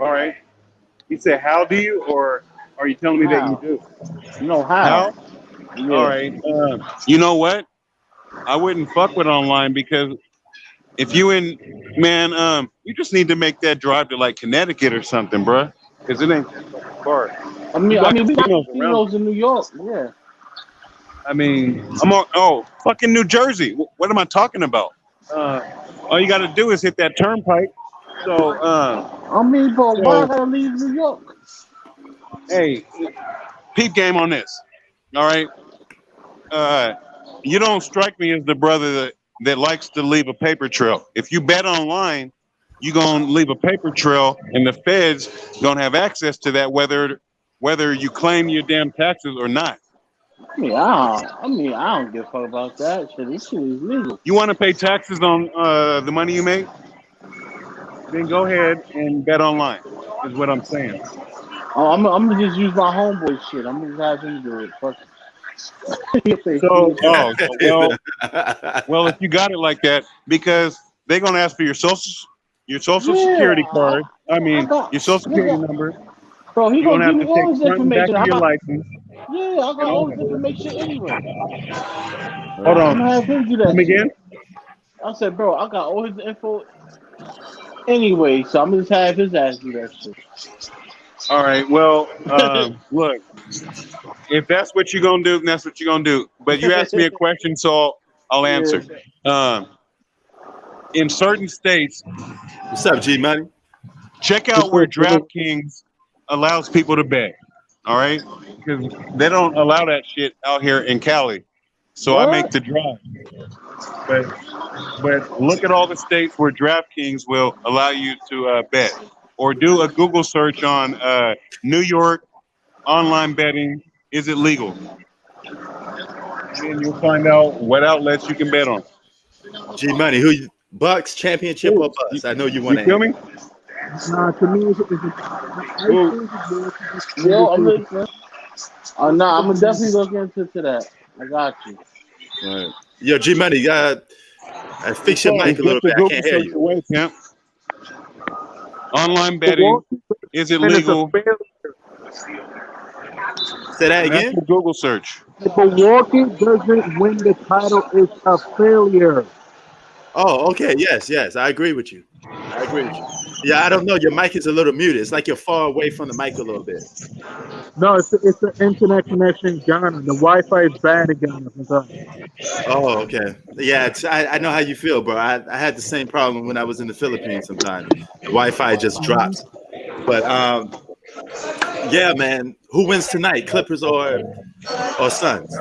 All right. You said how do you, or are you telling me that you do? No, how? Yeah. All right. You know what? I wouldn't fuck with online because if you you just need to make that drive to like Connecticut or something, bro. Because it ain't far. I mean, we got casinos in New York. Yeah. I mean, fucking New Jersey. What am I talking about? All you got to do is hit that turnpike. So, but why I gotta leave New York? Hey, peep game on this. All right. You don't strike me as the brother that likes to leave a paper trail. If you bet online, you're gonna leave a paper trail, and the feds don't have access to that, whether you claim your damn taxes or not. I don't give a fuck about that shit. This shit is legal. You want to pay taxes on the money you make? Then go ahead and bet online. Is what I'm saying. Oh, I'm gonna just use my homeboy shit. I'm gonna have him do it. Fuck. Well, if you got it like that, because they're gonna ask for your social security card. Your social security number. Bro, he's gonna give me all his information. Your license. Yeah, I got all his information anyway. Hold on. I'm gonna have him do that. Come again? I said, bro, I got all his info anyway, so I'm gonna just have his ass do that shit. All right. Well, look, if that's what you're gonna do, then that's what you're gonna do. But you asked me a question, so I'll answer. In certain states, what's up, G Money? Check out where DraftKings allows people to bet. All right, because they don't allow that shit out here in Cali. So I make the drive. But look at all the states where DraftKings will allow you to bet, or do a Google search on New York online betting. Is it legal? And you'll find out what outlets you can bet on. G Money, Bucks championship or bust? I know you want You to feel me? To me, Yo, I'm listening. I'm gonna definitely look into that. I got you. Right. Yo, G Money, fix your mic a little bit. I can't hear you. Away, pimp. Online betting. Is it legal? Say that again. That's a Google search. Milwaukee doesn't win the title is a failure. Oh, okay. Yes. I agree with you. Yeah, I don't know. Your mic is a little muted. It's like you're far away from the mic a little bit. No, it's the internet connection in Ghana. The Wi-Fi is bad in Ghana. Oh, okay. Yeah, I know how you feel, bro. I had the same problem when I was in the Philippines sometimes. The Wi-Fi just drops. But yeah, man. Who wins tonight? Clippers or Suns?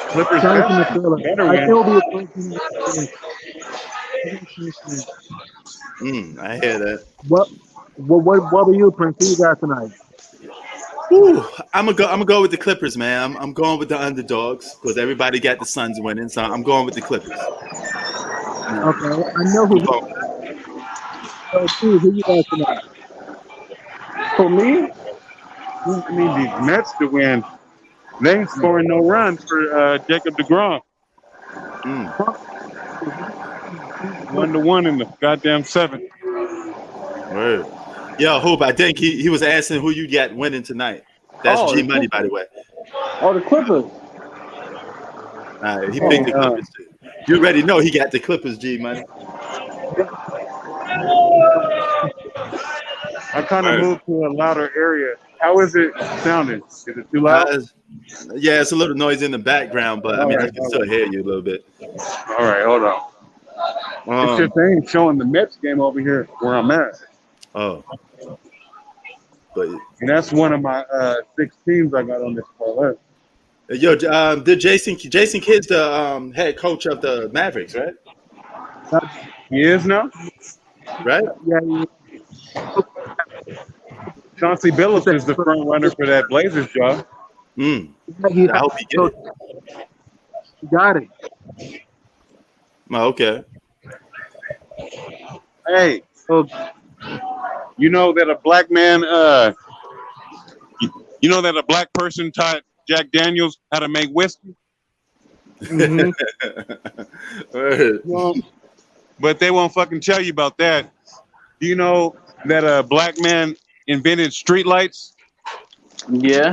Clippers better win. I hear that. What are you, Prince? Who you got tonight? Whew, I'm gonna go with the Clippers, man. I'm going with the underdogs because everybody got the Suns winning, so I'm going with the Clippers. Okay, I know who. So, Steve, who you got tonight? For me, I need these Mets to win. They ain't scoring no runs for Jacob DeGrom. 1-1 in the goddamn seventh. Word. Yo, Hope, I think he was asking who you got winning tonight. That's G Money, by the way. Oh, the Clippers. He picked the Clippers too. You already know he got the Clippers, G Money. I kind of moved to a louder area. How is it sounding? Is it too loud? Yeah, it's a little noise in the background, but I mean, I can still hear you a little bit. All right, hold on. It's just they ain't showing the Mets game over here where I'm at. Oh. But and that's one of my 6 teams I got on this parlay. Yo, did Jason Kidd's the head coach of the Mavericks, right? He is now? Right? Yeah. Chauncey Billups is the front runner for that Blazers job. I hope he get it. You got it. Oh, okay. Hey, you know that a black man, you know that a black person taught Jack Daniels how to make whiskey? Mm-hmm. Well, but they won't fucking tell you about that. Do you know that a black man invented streetlights? Yeah.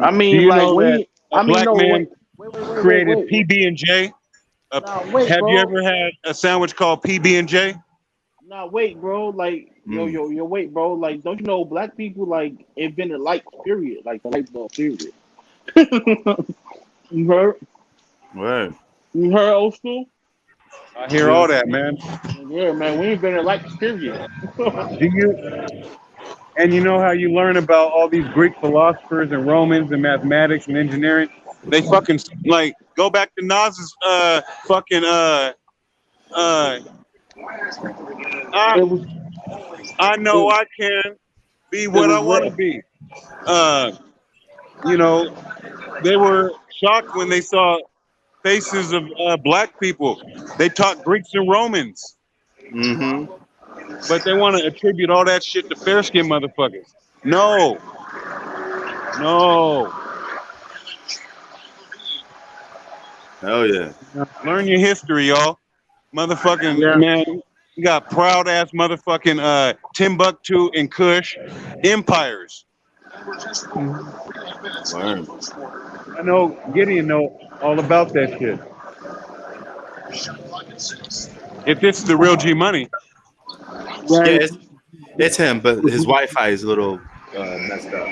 I mean, like, black man created PB&J. Have you ever had a sandwich called PB&J? Nah, wait, bro. Like, yo, wait, bro. Like, don't you know black people like invented lights? Period. Like the light bulb. Period. You heard? Right. You heard old school? I hear all that, man. Yeah, man. We invented lights. Period. Do you? And you know how you learn about all these Greek philosophers and Romans and mathematics and engineering? They fucking like go back to Nas's I know I can be what I want to be. You know, they were shocked when they saw faces of black people. They taught Greeks and Romans. Mm-hmm. But they want to attribute all that shit to fair-skinned motherfuckers. No. Hell yeah. Learn your history, y'all. Motherfucking man, you got proud ass motherfucking Timbuktu and Kush empires. Wow. I know Gideon know all about that shit. If this is the real G Money. Yeah, it's him, but his Wi-Fi is a little messed up.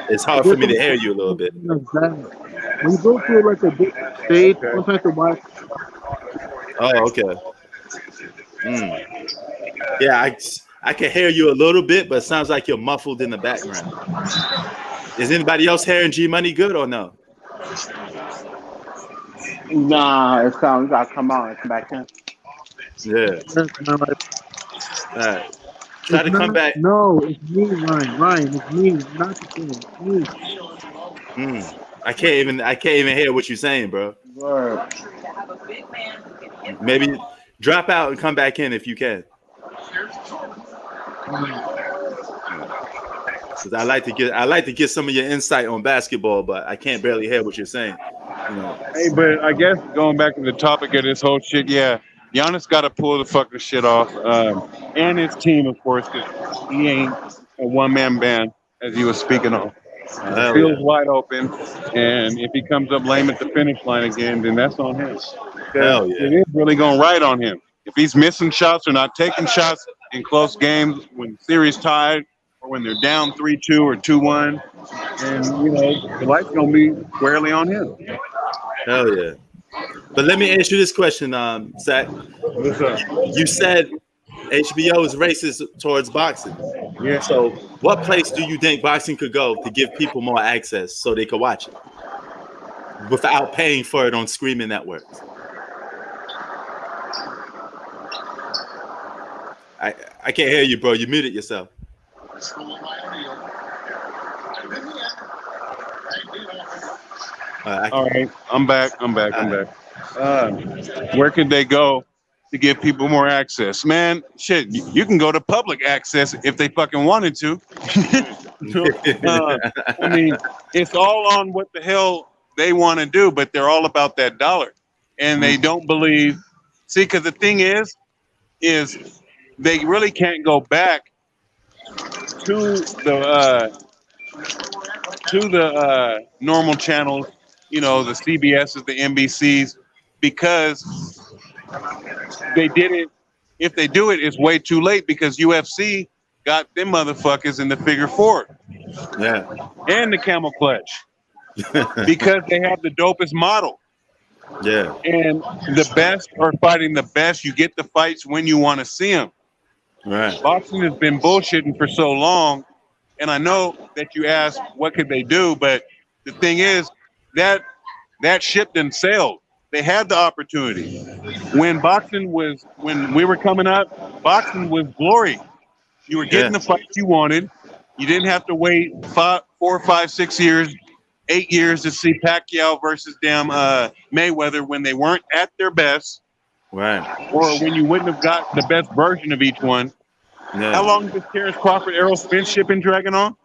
It's hard for me to hear you a little bit. When you go through like a big stage, sometimes the Wi-Fi. Oh, okay. Yeah, I can hear you a little bit, but it sounds like you're muffled in the background. Is anybody else hearing G Money good or no? Nah, it's time. You gotta come out and come back in. Yeah. All right. Try It's to come not. back. No, it's me, Ryan. Ryan, it's me. I'm not the kid. It's me. I can't even hear what you're saying, bro. Word. Maybe drop out and come back in if you can. Because I like to get some of your insight on basketball, but I can't barely hear what you're saying. You know. Hey, but I guess going back to the topic of this whole shit, yeah, Giannis got to pull the fucking shit off, and his team, of course, because he ain't a one-man band, as he was speaking on. The Hell field's yeah. wide open, and if he comes up lame at the finish line again, then that's on him. Hell yeah. It is really going to ride on him. If he's missing shots or not taking shots in close games when series tied or when they're down 3-2 or 2-1, and, the light's going to be squarely on him. Hell yeah. But let me ask you this question, Zach. What's up? You said HBO is racist towards boxing. Yeah. So what place do you think boxing could go to give people more access so they could watch it without paying for it on streaming networks? I can't hear you, bro. You muted yourself. All right, I'm back. Where could they go to give people more access? Man, shit, you can go to public access if they fucking wanted to. I mean, it's all on what the hell they want to do, but they're all about that dollar. And they don't believe. See, because the thing is they really can't go back to the normal channels, the CBSs, the NBCs, because they didn't. If they do it, it's way too late because UFC got them motherfuckers in the figure four, Yeah. and the camel clutch because they have the dopest model. Yeah. And the best are fighting the best. You get the fights when you want to see them. Right. Boxing has been bullshitting for so long, and I know that you asked what could they do, but the thing is that ship didn't sail. They had the opportunity. When we were coming up, boxing was glory. You were getting the fights you wanted. You didn't have to wait 4, 5, 6 years, 8 years to see Pacquiao versus damn Mayweather when they weren't at their best. Right. Or when you wouldn't have got the best version of each one. Yeah. How long has Terrence Crawford, Errol Spence shit been dragging on?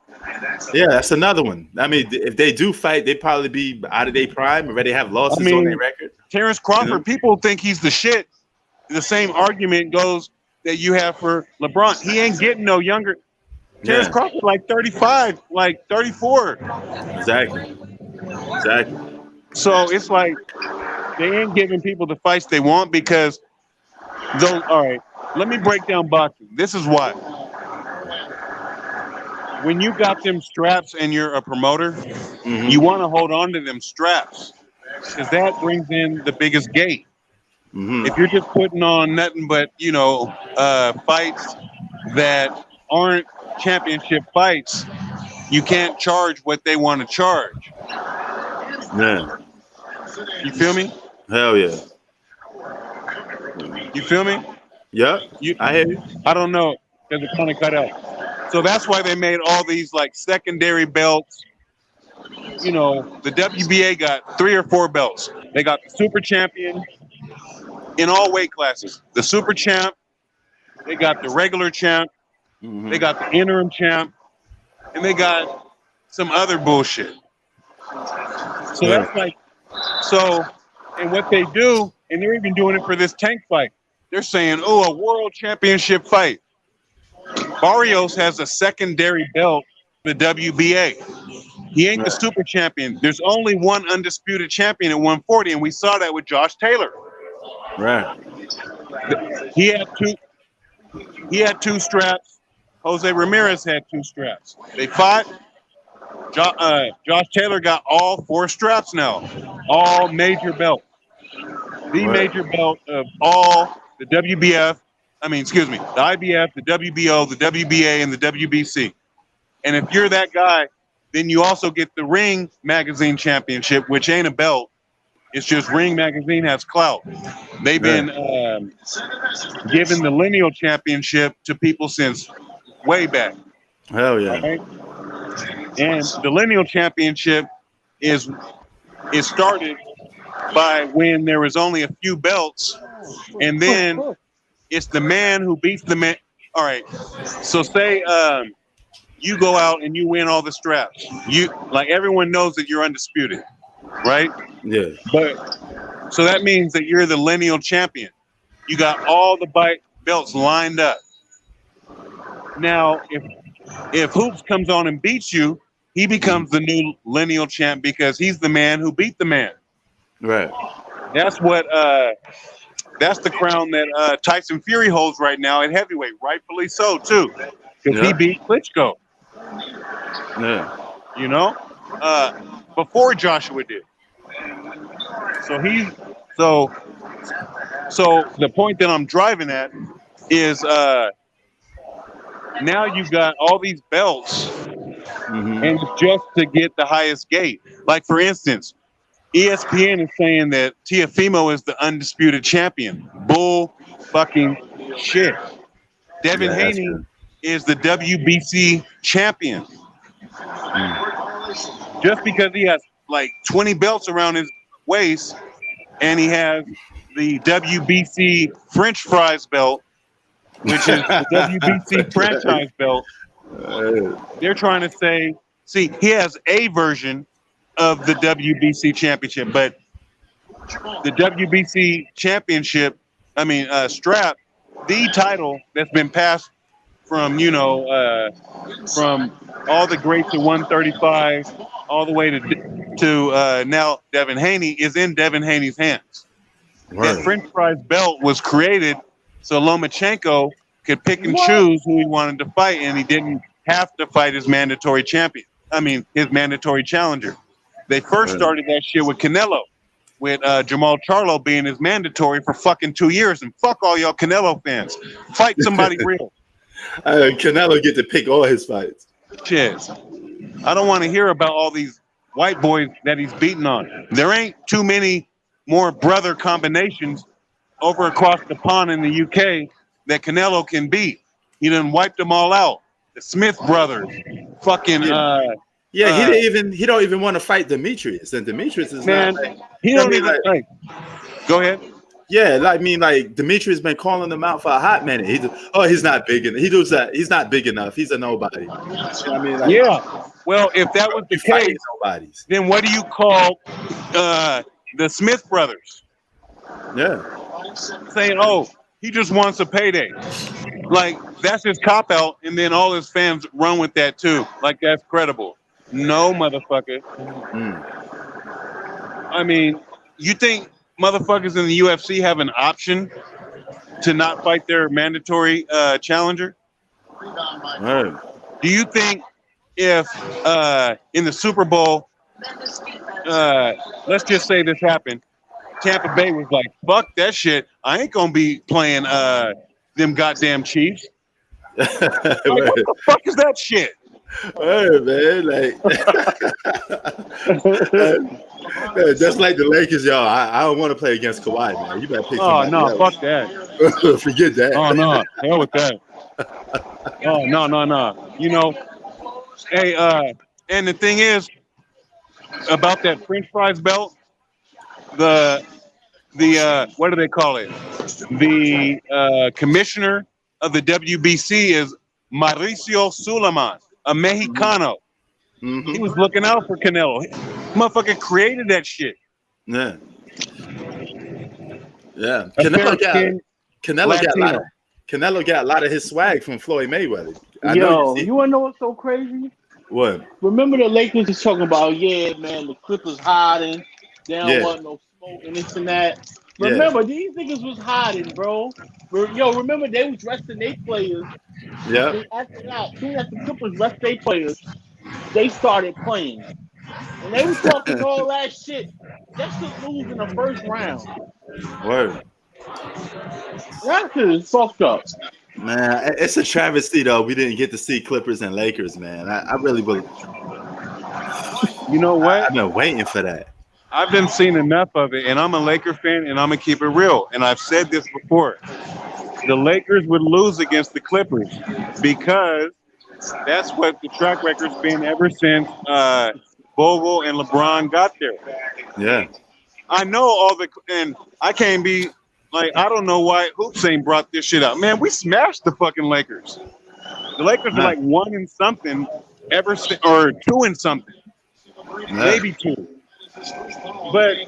Yeah, that's another one. I mean, if they do fight, they'd probably be out of their prime, already have losses on their record. Terrence Crawford, people think he's the shit. The same argument goes that you have for LeBron. He ain't getting no younger. Terrence Crawford, like 35, like 34. Exactly. So it's like they ain't giving people the fights they want because those. All right, let me break down boxing. This is why. When you got them straps and you're a promoter, you want to hold on to them straps because that brings in the biggest gate. If you're just putting on nothing but fights that aren't championship fights, you can't charge what they want to charge. Yeah. You feel me? Hell yeah. You feel me? Yeah. I hear you. I don't know because it kind of cut out. So that's why they made all these like secondary belts. The WBA got 3 or 4 belts. They got the super champion in all weight classes. The super champ, they got the regular champ, they got the interim champ, and they got some other bullshit. So that's like, and what they do, and they're even doing it for this Tank fight. They're saying, a world championship fight. Barrios has a secondary belt, the WBA. He ain't the super champion. There's only one undisputed champion at 140, and we saw that with Josh Taylor. Right. He had 2 straps. Jose Ramirez had 2 straps. They fought. Josh Taylor got all 4 straps now. All major belts. The major belt of all the WBF. The IBF, the WBO, the WBA, and the WBC. And if you're that guy, then you also get the Ring Magazine Championship, which ain't a belt, It's just Ring Magazine has clout. They've been giving the lineal championship to people since way back. Hell yeah. Right? And the lineal championship is started by when there was only a few belts, and then it's the man who beats the man. All right. So say you go out and you win all the straps. You like everyone knows that you're undisputed, right? Yeah. But so that means that you're the lineal champion. You got all the belts lined up. Now, if Hoops comes on and beats you, he becomes the new lineal champ because he's the man who beat the man. Right. That's what that's the crown that Tyson Fury holds right now at heavyweight, rightfully so too, because he beat Klitschko. Yeah. You know, before Joshua did. So the point that I'm driving at is now you've got all these belts, and it's just to get the highest gate. Like for instance, ESPN is saying that Teofimo is the undisputed champion. Bull fucking shit. Devin Haney is the WBC champion. Just because he has like 20 belts around his waist and he has the WBC French fries belt, which is the WBC franchise belt, they're trying to say, see, he has a version of the WBC championship, but the WBC championship, strap, the title that's been passed from, from all the greats at 135 all the way to now Devin Haney is in Devin Haney's hands. Right. That French fries belt was created so Lomachenko could pick and choose who he wanted to fight, and he didn't have to fight his mandatory his mandatory challenger. They first started that shit with Canelo, with Jamal Charlo being his mandatory for fucking 2 years. And fuck all y'all Canelo fans. Fight somebody real. Canelo get to pick all his fights. Shit. I don't want to hear about all these white boys that he's beating on. There ain't too many more brother combinations over across the pond in the UK that Canelo can beat. He done wiped them all out. The Smith brothers. Fucking... he don't even want to fight Demetrius, and Demetrius is not. Like, he don't even. Go ahead. Yeah, like Demetrius been calling him out for a hot minute. He's not big enough. He does that. He's not big enough. He's a nobody. You know yeah. Well, if that was the case, then what do you call the Smith brothers? Yeah. Saying, oh, he just wants a payday. Like that's his cop out, and then all his fans run with that too. Like that's credible. No, motherfucker. I mean, you think motherfuckers in the UFC have an option to not fight their mandatory challenger? Right. Do you think if in the Super Bowl, let's just say this happened, Tampa Bay was like, fuck that shit. I ain't going to be playing them goddamn Chiefs. Like, what the fuck is that shit? Hey man, just like the Lakers, y'all. I don't want to play against Kawhi, man. You better pick somebody else. Fuck that. Forget that. Oh no, hell with that. Oh no. You know, hey, and the thing is about that French fries belt, the what do they call it? The commissioner of the WBC is Mauricio Suleiman. A Mexicano. Mm-hmm. He was looking out for Canelo. Motherfucker created that shit. Yeah. Yeah. Canelo got a lot of his swag from Floyd Mayweather. You wanna know what's so crazy? What? Remember the Lakers was talking about, man, the Clippers hiding. They don't want no smoke and this and that. Remember, these niggas was hiding, bro. Remember they was resting their players. Yeah. Soon as the Clippers rest their players, they started playing. And they was talking all that shit. That shit lose in the first round. Word. That shit is fucked up. Man, it's a travesty though. We didn't get to see Clippers and Lakers, man. I really believe. You know what? I've been waiting for that. I've been seeing enough of it, and I'm a Laker fan, and I'm gonna keep it real. And I've said this before: the Lakers would lose against the Clippers because that's what the track record's been ever since Vogel and LeBron got there. Yeah. I know all the, and I can't be like, I don't know why Hoopsane brought this shit up. Man, we smashed the fucking Lakers. The Lakers are like 1 and something ever since, or 2 and something, maybe 2. But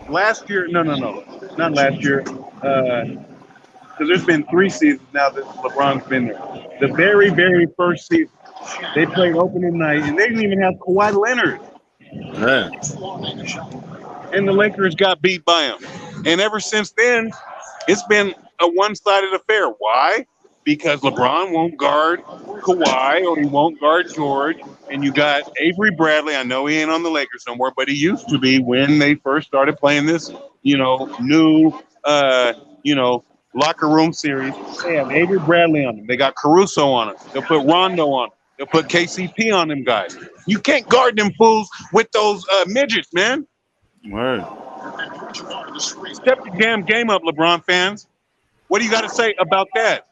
last year, no, not last year, because there's been 3 seasons now that LeBron's been there. The very, very first season, they played opening night, and they didn't even have Kawhi Leonard. Yeah. And the Lakers got beat by him. And ever since then, it's been a one-sided affair. Why? Because LeBron won't guard Kawhi, or he won't guard George. And you got Avery Bradley. I know he ain't on the Lakers no more, but he used to be when they first started playing this, new, locker room series. They have Avery Bradley on them. They got Caruso on them. They'll put Rondo on them. They'll put KCP on them guys. You can't guard them fools with those midgets, man. Word. Step the damn game up, LeBron fans. What do you got to say about that?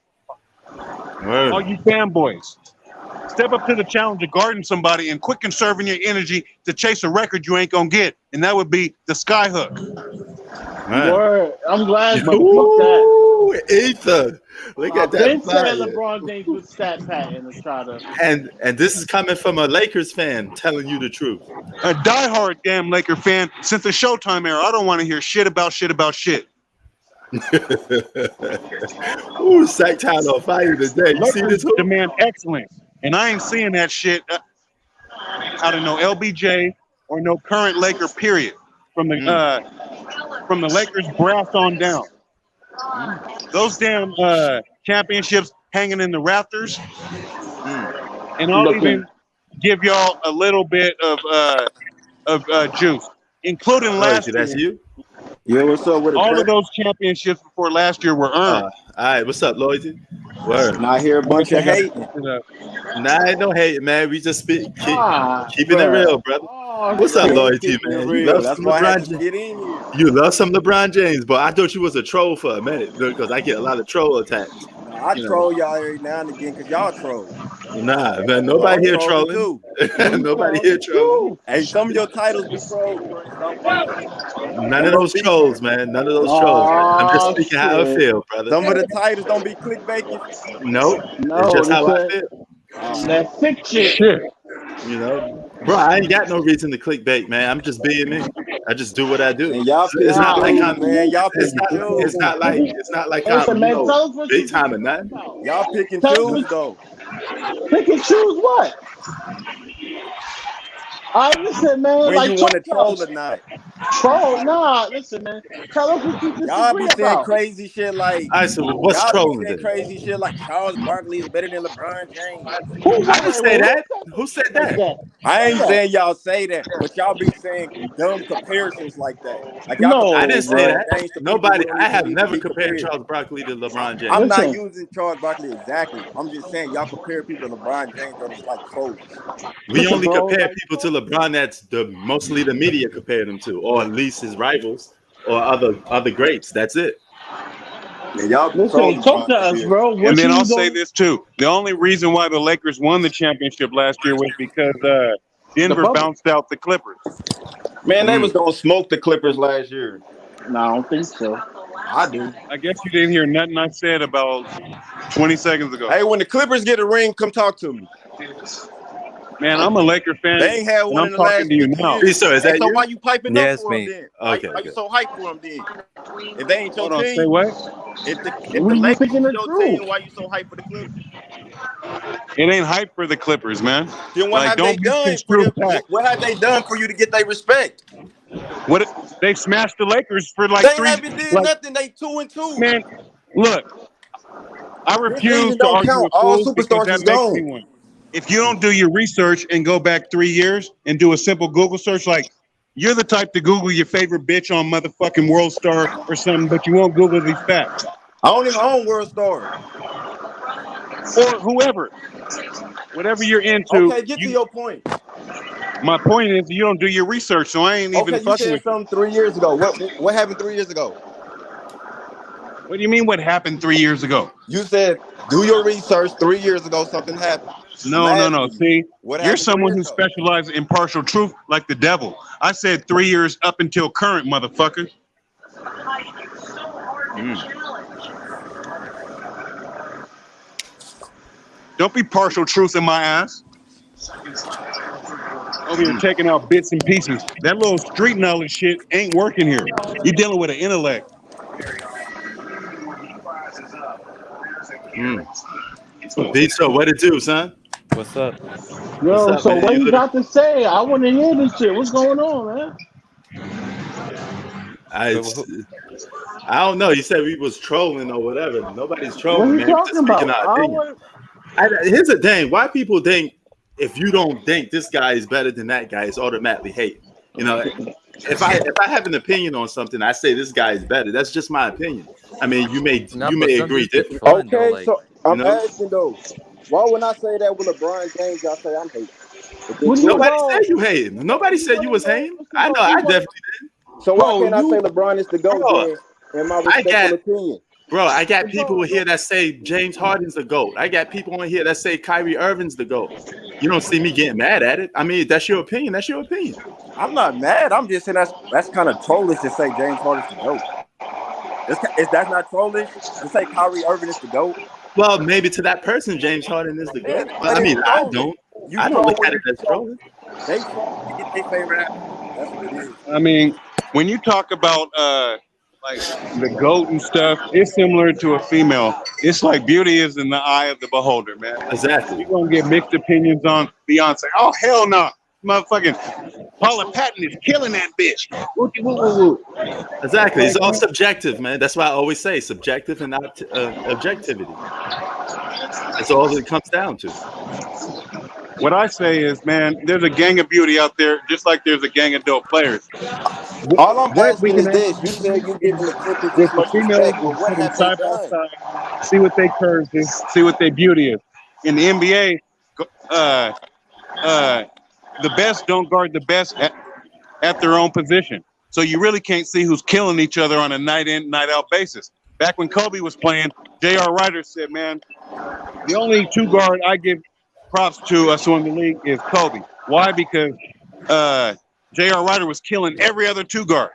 Word. All you fanboys. Step up to the challenge of guarding somebody and quit conserving your energy to chase a record you ain't going to get. And that would be the skyhook. Word. I'm glad you looked that. Ethan. Look at that. Ben said LeBron James was stat pattern to try to. And this is coming from a Lakers fan telling you the truth. A diehard damn Laker fan since the Showtime era. I don't want to hear shit about shit. Ooh, Sack Town on fire today. You see this? Demand excellence. And I ain't seeing that shit out of no LBJ or no current Laker, period. From the Lakers brass on down. Those damn championships hanging in the rafters. And I'll even give y'all a little bit of juice, including last year. That's you? Yeah, what's up with it? All of those championships before last year were earned. All right, what's up, Lloyd? Word. And I hear a bunch of hate. Nah, ain't no hate, man. We just keeping it real, brother. What's up, Lloyd, man? You love That's some why I had LeBron to get in here. You love some LeBron James, but I thought you was a troll for a minute because I get a lot of troll attacks. I troll y'all every now and again because y'all troll. Nah, man, nobody here trolling. Nobody here trolling. Hey, some of your titles be trolls. None of those trolls, man. None of those trolls. I'm just speaking how I feel, brother. Some of the titles don't be clickbaiting. Nope. It's just how I feel. That fiction. Bro, I ain't got no reason to clickbait, man. I'm just being me. I just do what I do. And y'all it's not like I'm, man. Y'all it's not like I'm big time or nothing. Y'all pick and choose though. Pick and choose what? Listen, man. When like you want to troll or not? Troll? Nah, listen, man. Tell us what you y'all be saying crazy shit like. All right, so what's trolling? Saying crazy shit like Charles Barkley is better than LeBron James. I didn't say that. Who said that? I ain't saying y'all say that, but y'all be saying dumb comparisons like that. Like no, I didn't say that. Nobody. I have never compared Charles Barkley to LeBron James. I'm not using Charles Barkley exactly. I'm just saying y'all compare people to LeBron James, or it's like close. We only compare people to LeBron that's mostly the media compared him to, or at least his rivals or other greats. That's it. Yeah, y'all listen, talk to us, bro. And then I'll say this too: the only reason why the Lakers won the championship last year was because Denver bounced out the Clippers. Man, they was gonna smoke the Clippers last year. No, I don't think so. I do. I guess you didn't hear nothing I said about 20 seconds ago. Hey, when the Clippers get a ring, come talk to me. Man, I'm a Laker fan. They ain't had one in the last to you now. So is that so you? why you piping up for them then? Okay. Why you so hyped for them then? If they ain't your team, say what? If the Lakers is your team, why you so hyped for the Clippers? It ain't hype for the Clippers, man. Then what have they done? What have they done for you to get their respect? What they smashed the Lakers for like they 3. They haven't did nothing. They 2-2. Man, look, I refuse to argue with all fools superstars that is gone. one. If you don't do your research and go back 3 years and do a simple Google search, like you're the type to Google your favorite bitch on motherfucking World Star or something, but you won't Google these facts. I don't even own World Star. Or whoever. Whatever you're into. Okay, get to your point. My point is, you don't do your research, so I ain't even Okay, you fucking said with you. something 3 years ago. What happened 3 years ago? What do you mean? What happened 3 years ago? You said do your research. 3 years ago, something happened. I'm No. asking you, See, what you're happened 3 someone years who ago? specializes in partial truth, like the devil. I said 3 years up until current, motherfucker. Don't be partial truth in my ass. Over here taking out bits and pieces. That little street knowledge shit ain't working here. You're dealing with an intellect. Beat, so what it do, son? What's up? What's Yo, up, so man? what You he look, got to say? I want to hear this shit. What's going on, man? I But who, don't know. You said we was trolling or whatever. Nobody's What trolling, he man. We're just talking speaking about? our I opinion. want. Here's the thing: why people think if you don't think this guy is better than that guy, it's automatically hate. You know, if I have an opinion on something, I say this guy is better. That's just my opinion. I mean, you not, but may some agree dudes be different. trolling though. Okay, Like, so You I'm know, asking though, why when I say that with LeBron James, y'all say I'm hating? But then What do you Jordan. nobody know? said you hating. Nobody said you was hating. I know. I definitely, So why Bro, can't I say LeBron is the GOAT bro. then, in my I respectful got opinion? Bro, I got people Bro, here that say James Harden's the GOAT. I got people on here that say Kyrie Irving's the GOAT. You don't see me getting mad at it. I mean, that's your opinion. That's your opinion. I'm not mad. I'm just saying that's kind of trollish to say James Harden's the GOAT. Is that not trollish to say Kyrie Irving is the GOAT? Well, maybe to that person, James Harden is the GOAT. But But I it's mean, I trolling. don't. You I don't troll look when at it you as troll. trolling. They troll to get their favorite athlete. That's what it is. I mean, when you talk about like the goat and stuff, it's similar to a female. It's like beauty is in the eye of the beholder, man. Exactly. You're gonna get mixed opinions on Beyonce. Oh hell no, motherfucking Paula Patton is killing that bitch. Woo, woo, woo, woo. Exactly. It's Like, all subjective, man. That's why I always say subjective and objectivity. That's all it comes down to. what I say is, man, there's a gang of beauty out there, just like there's a gang of dope players. All I'm What we asking can is actually this: you said you giving the Clippers with this the much females respect. is Well, what put them have they side by done? side, see what they curves is, see what their beauty is. In the NBA, uh, the best don't guard the best at their own position. So you really can't see who's killing each other on a night in, night out basis. Back when Kobe was playing, J.R. Ryder said, man, the only two guard I give props to us in the league is Kobe. Why? Because J.R. Ryder was killing every other two guard.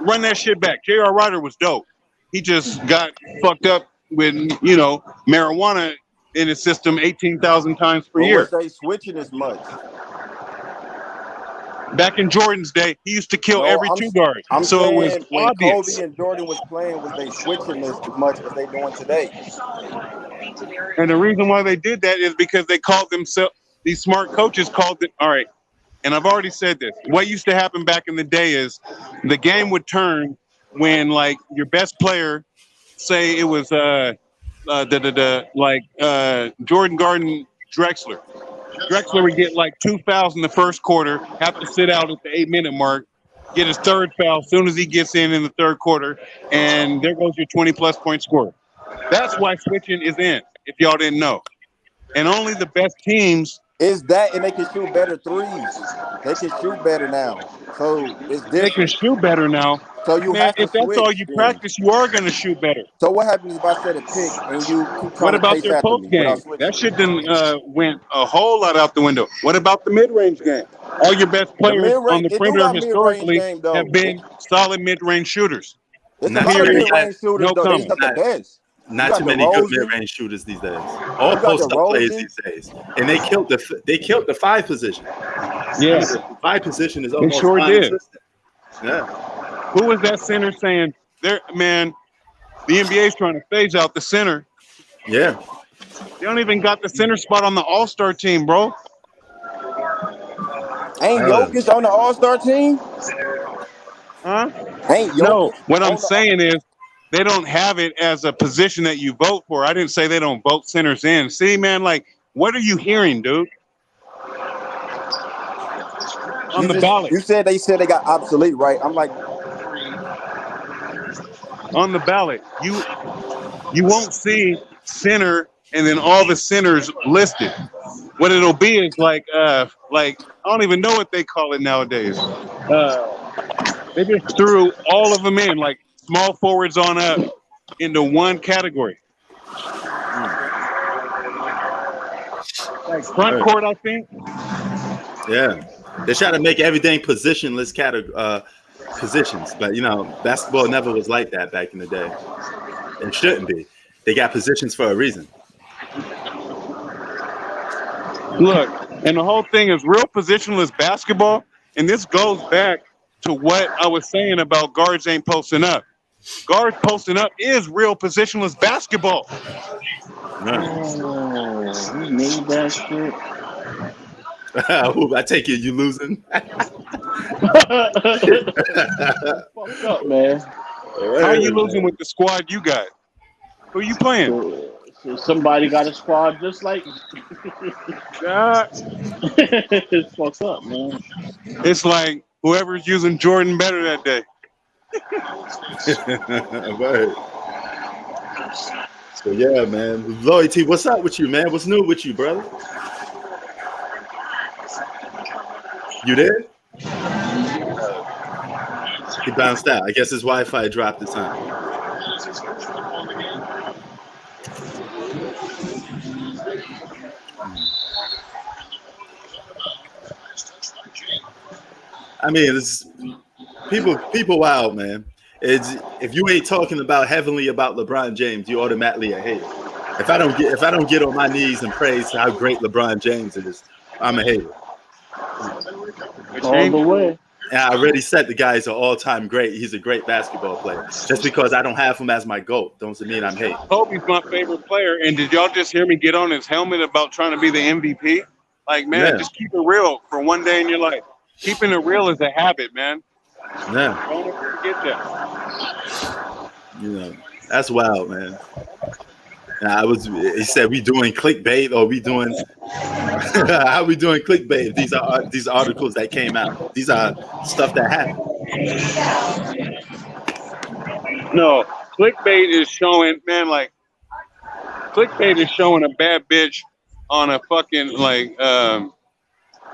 Run that shit back. J.R. Ryder was dope. He just got fucked up with, marijuana in his system 18,000 times per But was year. they switching as much? Back in Jordan's day, he used to kill No, every two guard. I'm So it was saying when obvious. Kobe and Jordan was playing, was they switching as much as they doing today? And the reason why they did that is because they called themselves, these smart coaches called it, all right, and I've already said this. What used to happen back in the day is the game would turn when, like, your best player, say it was Jordan Garden Drexler. Drexler would get like 2 fouls in the first quarter, have to sit out at the 8-minute mark, get his third foul as soon as he gets in the third quarter, and there goes your 20-plus point scorer. That's why switching is in, if y'all didn't know. And only the best teams. Is that, and they can shoot better threes. They can shoot better now. So it's They can different. shoot better now. So you Man, have to if that's all switch you then. practice, you are going to shoot better. So what happens if I set a pick and you keep trying What to about chase their after post me without game? switching? That shit then went a whole lot out the window. What about the mid-range game? All your best The players on mid-range, the it do perimeter got mid-range historically game have though. been solid mid-range shooters. It's a Not lot too of many. mid-range shooters No though. They just comment. not the best. You Not got too many good DeRozan. mid-range shooters these days. All You got post-up players DeRozan. these days, and they killed the five position. I Yeah, mean, the five position is they almost sure did. non-existent. Yeah, Who was that center saying, "There, man, the NBA is trying to phase out the center. yeah. They don't even got the center spot on the All-Star team, bro." Ain't Jokic on the All-Star team? Huh? Ain't No, Jokic what I'm on the? saying is they don't have it as a position that you vote for. I didn't say they don't vote centers in. See, man, like, what are you hearing, dude? On the ballot. You said they got obsolete, right? I'm like, On the ballot. You won't see center and then all the centers listed. what it'll be is like I don't even know what they call it nowadays. They just threw all of them in, like small forwards on up, into one category. Like front court, I think. Yeah, they try to make everything positionless positions, but basketball never was like that back in the day. It shouldn't be. They got positions for a reason. Look, and the whole thing is real positionless basketball, and this goes back to what I was saying about guards ain't posting up. Guards posting up is real positionless basketball. Oh, we made that shit. I take it you losing. Fucked up, man. How are you losing with the squad you got? Who you playing? So somebody got a squad just like it's fucked up, man. It's like whoever's using Jordan better that day. Right. So yeah, man. Loyalty, what's up with you, man? What's new with you, brother? You there? He bounced out. I guess his Wi-Fi dropped this time. I mean, it's people wild, man. It's if you ain't talking about heavenly about LeBron James, you automatically a hater. If I don't get on my knees and praise how great LeBron James is, I'm a hater. All the way. And I already said the guy's an all-time great. He's a great basketball player. Just because I don't have him as my GOAT doesn't mean I'm hating. Kobe's my favorite player, and did y'all just hear me get on his helmet about trying to be the MVP? Like, man, just keep it real for one day in your life. Keeping it real is a habit, man. Yeah. Don't ever forget that. That's wild, man. He said we doing clickbait or we doing how we doing clickbait. These articles that came out. These are stuff that happened. No, clickbait is showing, man, like clickbait is showing a bad bitch on a fucking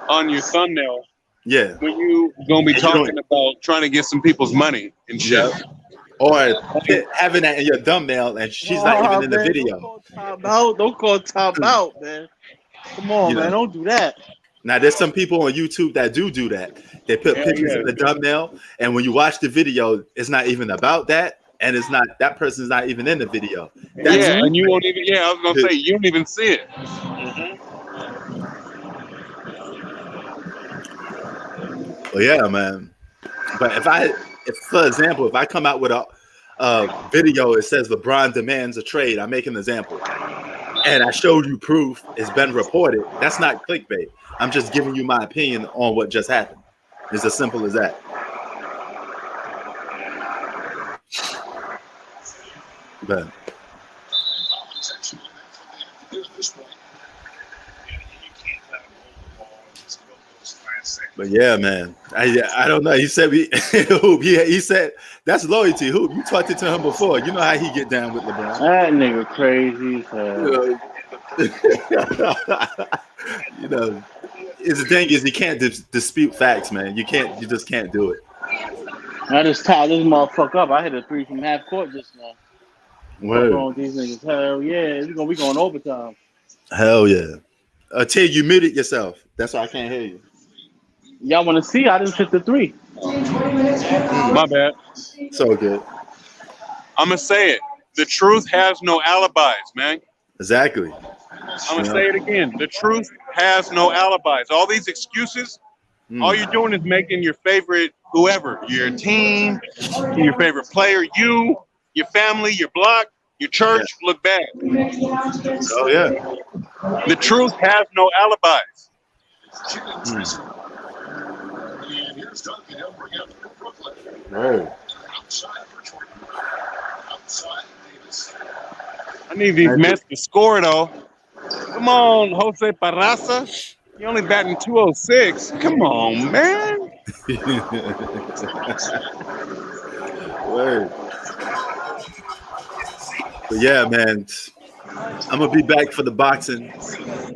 on your thumbnail. Yeah. When you gonna be talking about trying to get some people's money and shit. Yeah. Or having that in your thumbnail and she's not even in the video. Don't call time out, man. Come on, man. Don't do that. Now, there's some people on YouTube that do that. They put pictures in the thumbnail, and when you watch the video, it's not even about that, and it's not that person's not even in the video. And you won't even. Yeah, I was gonna say you don't even see it. Well, yeah, man. But if for example, if I come out with a video, it says LeBron demands a trade. I make an example, and I showed you proof it's been reported. That's not clickbait. I'm just giving you my opinion on what just happened. It's as simple as that. But yeah, man, I don't know. He said Hoop. He said that's loyalty. Hoop, you talked to him before. You know how he get down with LeBron. That nigga crazy. The thing is, you can't dispute facts, man. You just can't do it. I just tied this motherfucker up. I hit a 3 from half court just now. What's wrong with these niggas? Hell yeah, we going overtime. Hell yeah. Till you muted yourself. That's why I can't hear you. Y'all want to see? I didn't hit the 3. My bad. So good. I'm gonna say it. The truth has no alibis, man. Exactly. I'm gonna say it again. The truth has no alibis. All these excuses, all you're doing is making your favorite whoever, your team, your favorite player, you, your family, your block, your church look bad. Oh yeah. The truth has no alibis. Right. I need these Mets to score though. Come on, Jose Parraza. You only batting 206. Come on, man. Word. But yeah, man. I'm gonna be back for the boxing,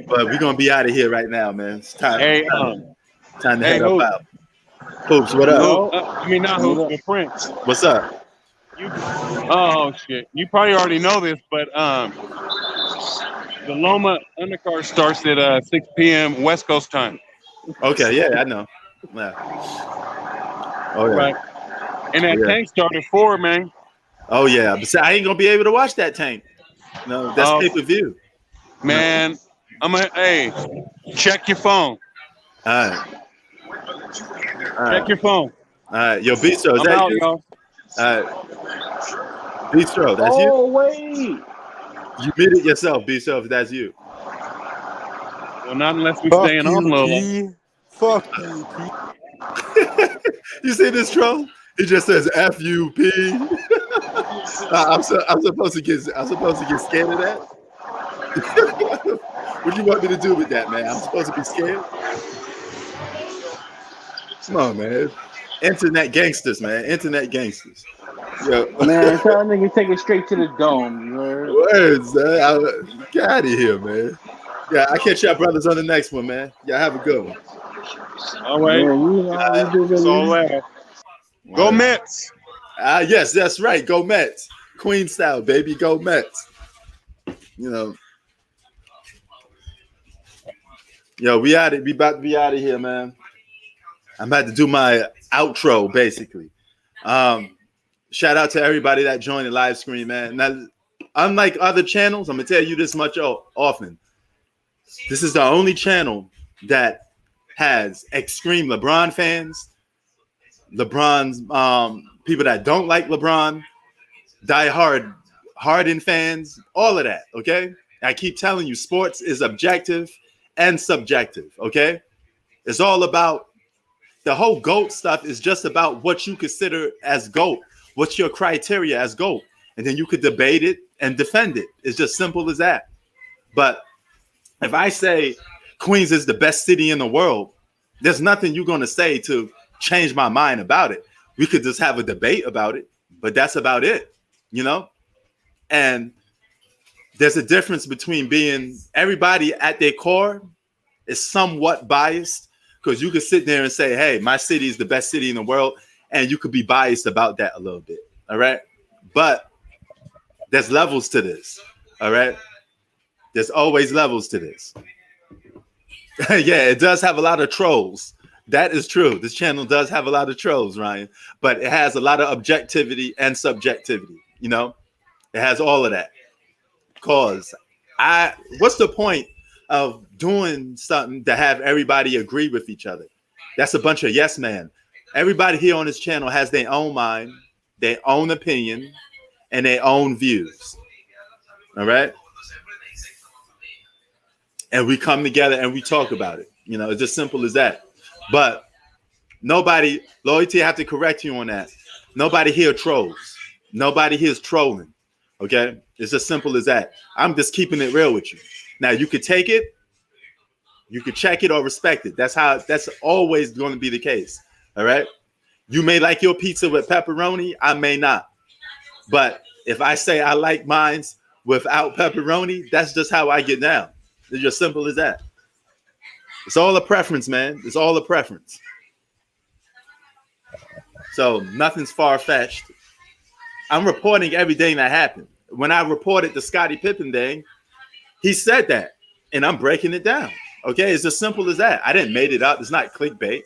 but we're gonna be out of here right now, man. It's time. Hey, Time to hey, head up Hoop. out. Hoops, what up? Yo. I mean, not Hoop, but Prince. What's up? Oh shit! You probably already know this, but the Loma undercard starts at 6 p.m. West Coast time. Okay, yeah, I know. Yeah. Oh yeah. Right. And that tank started at 4, man. Oh yeah. But see, I ain't gonna be able to watch that tank. No, that's pay-per-view. Man, hey, check your phone. All right. Check your phone. All right. Yo, Bistro, is I'm that out, you? y'all. All right. Bistro, that's you? Oh wait. You muted yourself, Bistro, if that's you. Well, not unless we Fuck staying you, on low. P. Fuck you, P. You see this troll? He just says F-U-P. I'm supposed to get scared of that? What do you want me to do with that, man? I'm supposed to be scared? Come on, man. Internet gangsters, man. Internet gangsters. Yo. Man, tell that nigga take it straight to the dome. You heard? Words, man. Get out of here, man. Yeah, I catch y'all brothers on the next one, man. Y'all have a good one. All right. Yeah, you know how we do, It's all that. Go Mets. Yes, that's right. Go Mets. Queen style, baby. Go Mets. You know. Yo, we about to be out of here, man. I'm about to do my outro, basically. Shout out to everybody that joined the live stream, man. Now, unlike other channels, I'm gonna tell you this much often. This is the only channel that has extreme LeBron fans, LeBron's people that don't like LeBron, diehard Harden fans, all of that. Okay, I keep telling you, sports is objective and subjective. Okay, it's all about the whole GOAT stuff. Is just about what you consider as GOAT. What's your criteria as GOAT? And then you could debate it and defend it. It's just simple as that. But if I say Queens is the best city in the world, there's nothing you're going to say to change my mind about it. We could just have a debate about it, but that's about it, you know? And there's a difference between being everybody at their core is somewhat biased, because you could sit there and say, hey, my city is the best city in the world. And you could be biased about that a little bit. All right. But there's levels to this. All right. There's always levels to this. Yeah, it does have a lot of trolls. That is true. This channel does have a lot of trolls, Ryan, but it has a lot of objectivity and subjectivity. You know, it has all of that. Cause what's the point of doing something to have everybody agree with each other? That's a bunch of yes men. Everybody here on this channel has their own mind, their own opinion, and their own views. All right. And we come together and we talk about it. You know, it's as simple as that. But nobody, Loyalty, I have to correct you on that. Nobody here trolls. Nobody here is trolling. Okay. It's as simple as that. I'm just keeping it real with you. Now, you could take it, you could check it or respect it. That's always going to be the case. All right. You may like your pizza with pepperoni. I may not. But if I say I like mine without pepperoni, that's just how I get down. It's just simple as that. It's all a preference, man. It's all a preference. So nothing's far-fetched. I'm reporting everything that happened. When I reported the Scottie Pippen thing, he said that, and I'm breaking it down. Okay, it's as simple as that. I didn't make it up. It's not clickbait.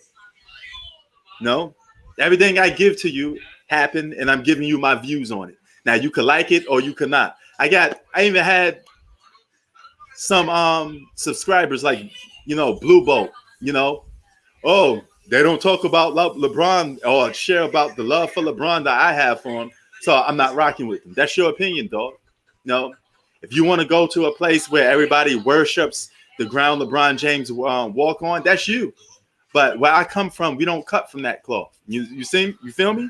No, everything I give to you happened, and I'm giving you my views on it. Now you could like it or you could not. I even had some subscribers like, you know, Blue Bolt, you know, oh, they don't talk about LeBron or share about the love for LeBron that I have for him, so I'm not rocking with them. That's your opinion, dog. No, if you want to go to a place where everybody worships the ground LeBron James walk on, that's you. But where I come from, we don't cut from that cloth. You feel me?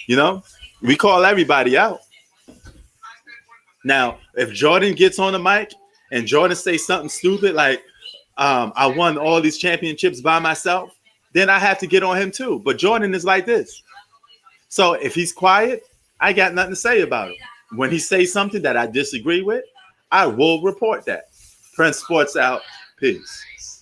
You know, we call everybody out. Now, if Jordan gets on the mic and Jordan says something stupid like, I won all these championships by myself, then I have to get on him too. But Jordan is like this. So if he's quiet, I got nothing to say about him. When he says something that I disagree with, I will report that. Prince Sports out. Peace.